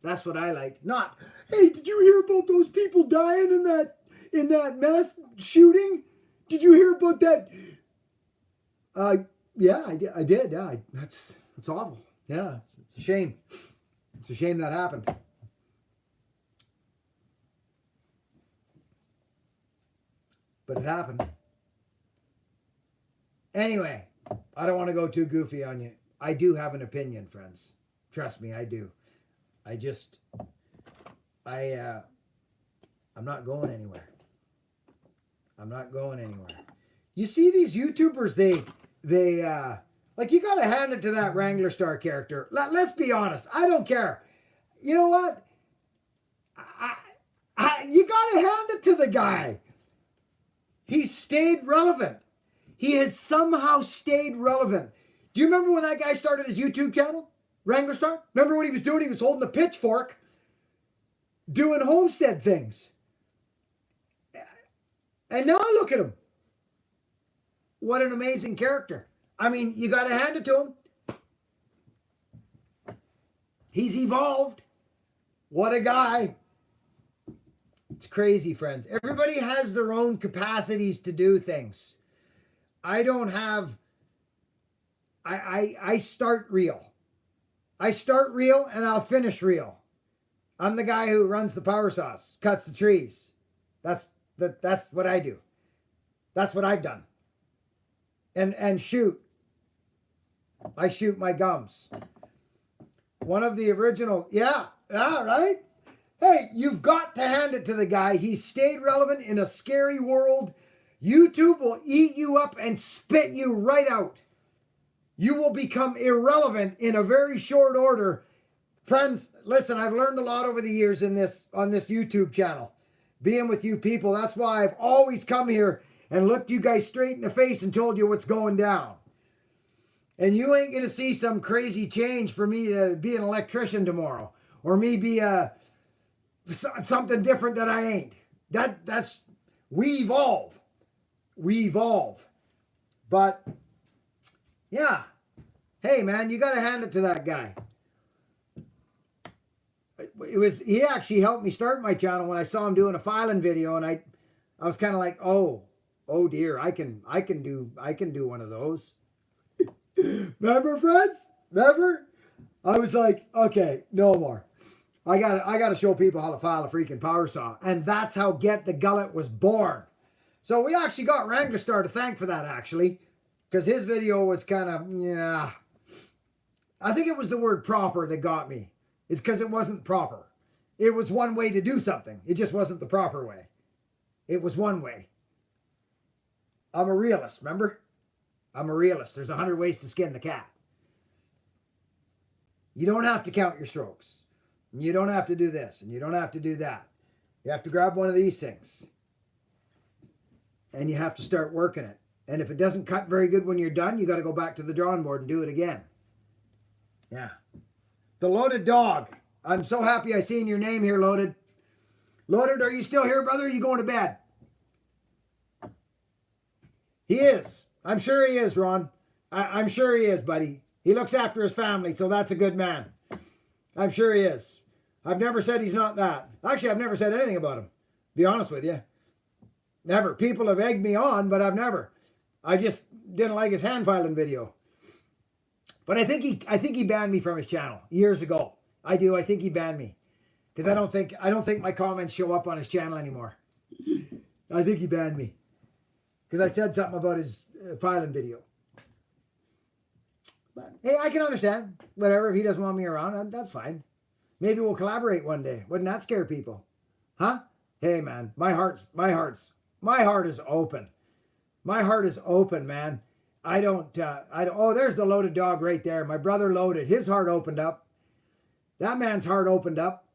That's what I like. Not, hey, did you hear about those people dying in that mass shooting? Did you hear about that? Yeah, I did. Yeah, it's awful. Yeah, it's a shame. It's a shame that happened. But it happened. Anyway, I don't want to go too goofy on you. I do have an opinion, friends. Trust me, I do. I just, I'm not going anywhere. I'm not going anywhere. You see these YouTubers, they like, you gotta hand it to that Wrangler Star character. Let's be honest. I don't care. You know what? You gotta hand it to the guy. He stayed relevant. He has somehow stayed relevant. Do you remember when that guy started his YouTube channel? Wrangler Star? Remember what he was doing? He was holding a pitchfork, doing homestead things. And now look at him. What an amazing character. I mean, you got to hand it to him. He's evolved. What a guy. It's crazy, friends. Everybody has their own capacities to do things. I don't have... I start real. I start real and I'll finish real. I'm the guy who runs the power saws, cuts the trees. That's what I do. That's what I've done. And shoot. I shoot my gums. One of the original, yeah, right? Hey, you've got to hand it to the guy. He stayed relevant in a scary world. YouTube will eat you up and spit you right out. You will become irrelevant in a very short order. Friends, listen, I've learned a lot over the years on this YouTube channel. Being with you people, that's why I've always come here and looked you guys straight in the face and told you what's going down. And you ain't going to see some crazy change for me to be an electrician tomorrow. Or me be something different that I ain't. That's, we evolve. We evolve. But, yeah. Hey, man, you got to hand it to that guy. He actually helped me start my channel when I saw him doing a filing video, and I was kind of like, oh dear, I can do one of those. Remember, friends? Remember? I was like, okay, no more. I gotta show people how to file a freaking power saw, and that's how Get the Gullet was born. So we actually got Wrangler Star to thank for that, actually, because his video was kind of, yeah. I think it was the word proper that got me. It's because it wasn't proper. It was one way to do something. It just wasn't the proper way. It was one way. I'm a realist, remember? I'm a realist. There's 100 ways to skin the cat. You don't have to count your strokes. And you don't have to do this. And you don't have to do that. You have to grab one of these things. And you have to start working it. And if it doesn't cut very good when you're done, you got to go back to the drawing board and do it again. Yeah. The Loaded Dog. I'm so happy I seen your name here, Loaded. Loaded, are you still here, brother? Or are you going to bed? He is. I'm sure he is, Ron. I'm sure he is, buddy. He looks after his family, so that's a good man. I'm sure he is. I've never said he's not that. Actually, I've never said anything about him. Be honest with you. Never. People have egged me on, but I've never. I just didn't like his hand filing video. But I think he banned me from his channel years ago. I do. I think he banned me because I don't think my comments show up on his channel anymore. I think he banned me because I said something about his filing video. But hey, I can understand. Whatever. If he doesn't want me around, that's fine. Maybe we'll collaborate one day. Wouldn't that scare people? Huh? Hey, man, my heart is open. My heart is open, man. I don't, oh, there's the Loaded Dog right there. My brother Loaded. His heart opened up. That man's heart opened up.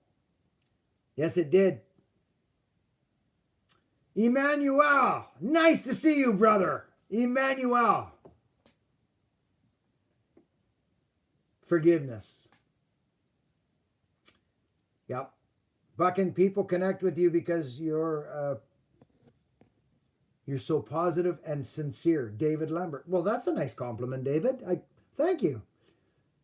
Yes, it did. Emmanuel. Nice to see you, brother. Emmanuel. Forgiveness. Yep. Buckin, people connect with you because you're so positive and sincere. David Lambert. Well, that's a nice compliment, David. Thank you.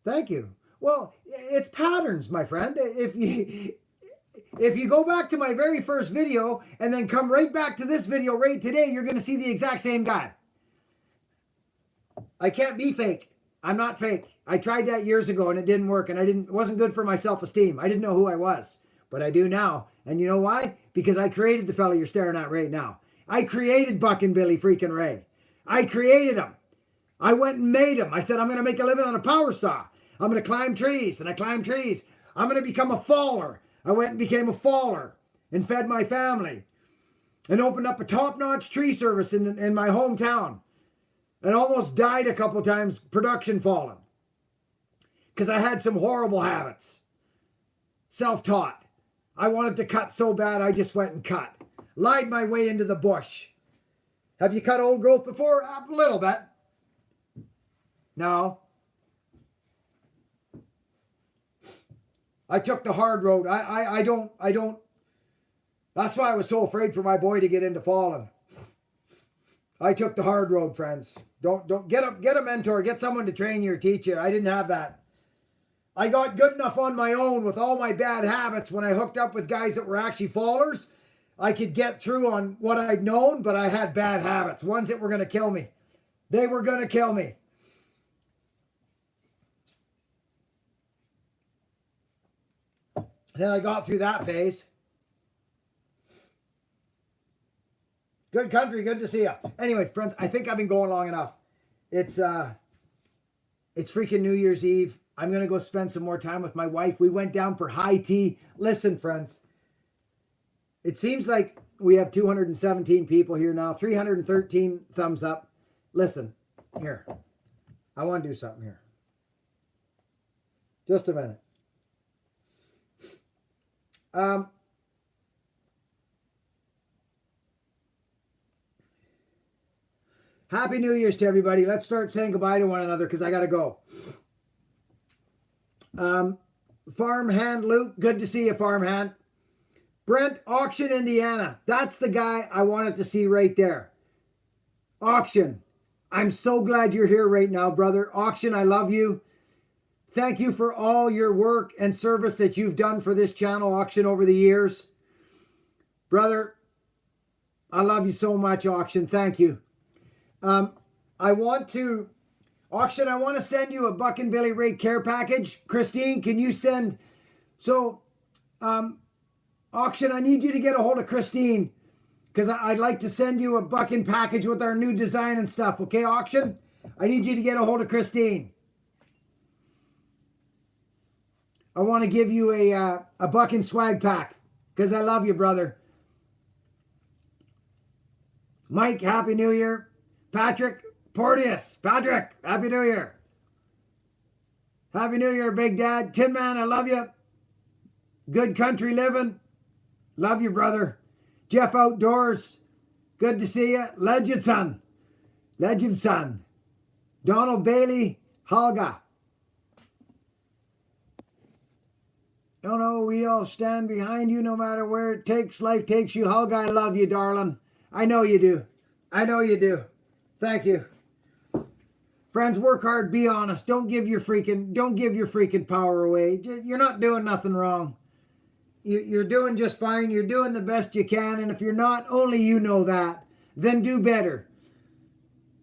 Thank you. Well, it's patterns, my friend. If you go back to my very first video and then come right back to this video right today, you're going to see the exact same guy. I can't be fake. I'm not fake. I tried that years ago and it didn't work, and it wasn't good for my self-esteem. I didn't know who I was, but I do now. And you know why? Because I created the fella you're staring at right now. I created Buckin Billy freaking Ray. I created him. I went and made them. I said, I'm going to make a living on a power saw. I'm going to climb trees, and I climbed trees. I'm going to become a faller. I went and became a faller and fed my family and opened up a top-notch tree service in my hometown and almost died a couple times production falling because I had some horrible habits. Self-taught. I wanted to cut so bad, I just went and cut. Lied my way into the bush. Have you cut old growth before? A little bit. No. I took the hard road. I don't. That's why I was so afraid for my boy to get into falling. I took the hard road, friends. Don't get a mentor. Get someone to train you or teach you. I didn't have that. I got good enough on my own with all my bad habits when I hooked up with guys that were actually fallers. I could get through on what I'd known, but I had bad habits. Ones that were going to kill me. They were going to kill me. Then I got through that phase. Good country, good to see you. Anyways, friends, I think I've been going long enough. It's freaking New Year's Eve. I'm going to go spend some more time with my wife. We went down for high tea. Listen, friends, it seems like we have 217 people here now, 313 thumbs up. Listen, here, I want to do something here. Just a minute. Happy New Year's to everybody. Let's start saying goodbye to one another because I got to go. Farmhand Luke, good to see you, Farmhand. Brent, Auction, Indiana. That's the guy I wanted to see right there. Auction, I'm so glad you're here right now, brother. Auction, I love you. Thank you for all your work and service that you've done for this channel, Auction, over the years. Brother, I love you so much, Auction. Thank you. I want to send you a Buckin Billy Ray care package. Christine, can you send? So, Auction, I need you to get a hold of Christine because I'd like to send you a Buckin package with our new design and stuff. Okay, Auction? I need you to get a hold of Christine. I want to give you a Buckin swag pack because I love you, brother. Mike, Happy New Year. Patrick Porteous. Patrick, Happy New Year. Happy New Year, Big Dad. Tin Man, I love you. Good country living. Love you, brother. Jeff Outdoors. Good to see you. Legend Son. Legend Son. Donald Bailey. Holga. No, we all stand behind you no matter where it takes. Life takes you. Holga, I love you, darling. I know you do. I know you do. Thank you. Friends, work hard, be honest. Don't give your freaking power away. You're not doing nothing wrong. You're doing just fine. You're doing the best you can. And if you're not, only you know that. Then do better.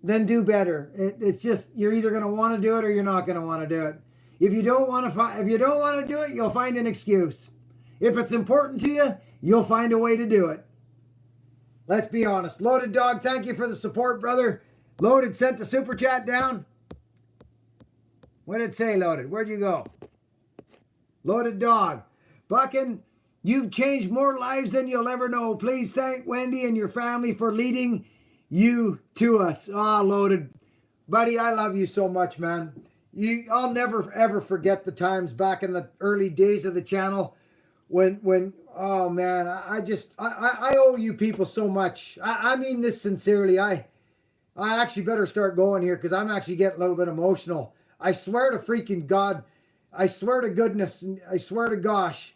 Then do better. It's just, you're either going to want to do it or you're not going to want to do it. If you don't want to do it, you'll find an excuse. If it's important to you, you'll find a way to do it. Let's be honest. Loaded Dog, thank you for the support, brother. Loaded sent the super chat down. What did it say, Loaded? Where'd you go? Loaded Dog. Buckin, you've changed more lives than you'll ever know. Please thank Wendy and your family for leading you to us. Ah, Loaded. Buddy, I love you so much, man. I'll never, ever forget the times back in the early days of the channel when oh, man, I owe you people so much. I mean this sincerely. I actually better start going here because I'm actually getting a little bit emotional. I swear to freaking God. I swear to goodness. I swear to gosh.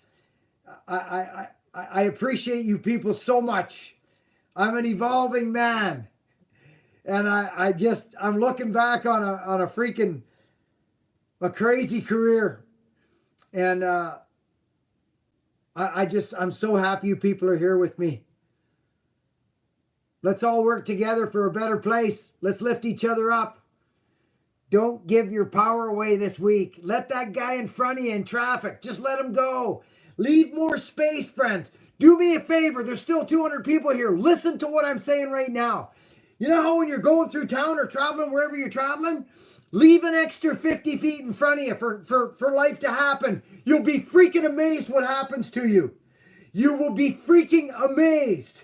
I appreciate you people so much. I'm an evolving man. And I'm looking back on a freaking, a crazy career. And I'm so happy you people are here with me. Let's all work together for a better place. Let's lift each other up. Don't give your power away this week. Let that guy in front of you in traffic, just let him go. Leave more space, friends. Do me a favor. There's still 200 people here. Listen to what I'm saying right now. You know how when you're going through town or traveling wherever you're traveling, leave an extra 50 feet in front of you for life to happen. You'll be freaking amazed what happens to you. You will be freaking amazed.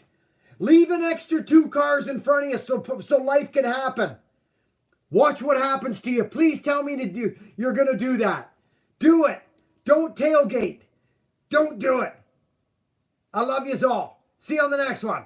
Leave an extra 2 cars in front of you so life can happen. Watch what happens to you. Please tell me you're going to do that. Do it. Don't tailgate. Don't do it. I love yous all. See you on the next one.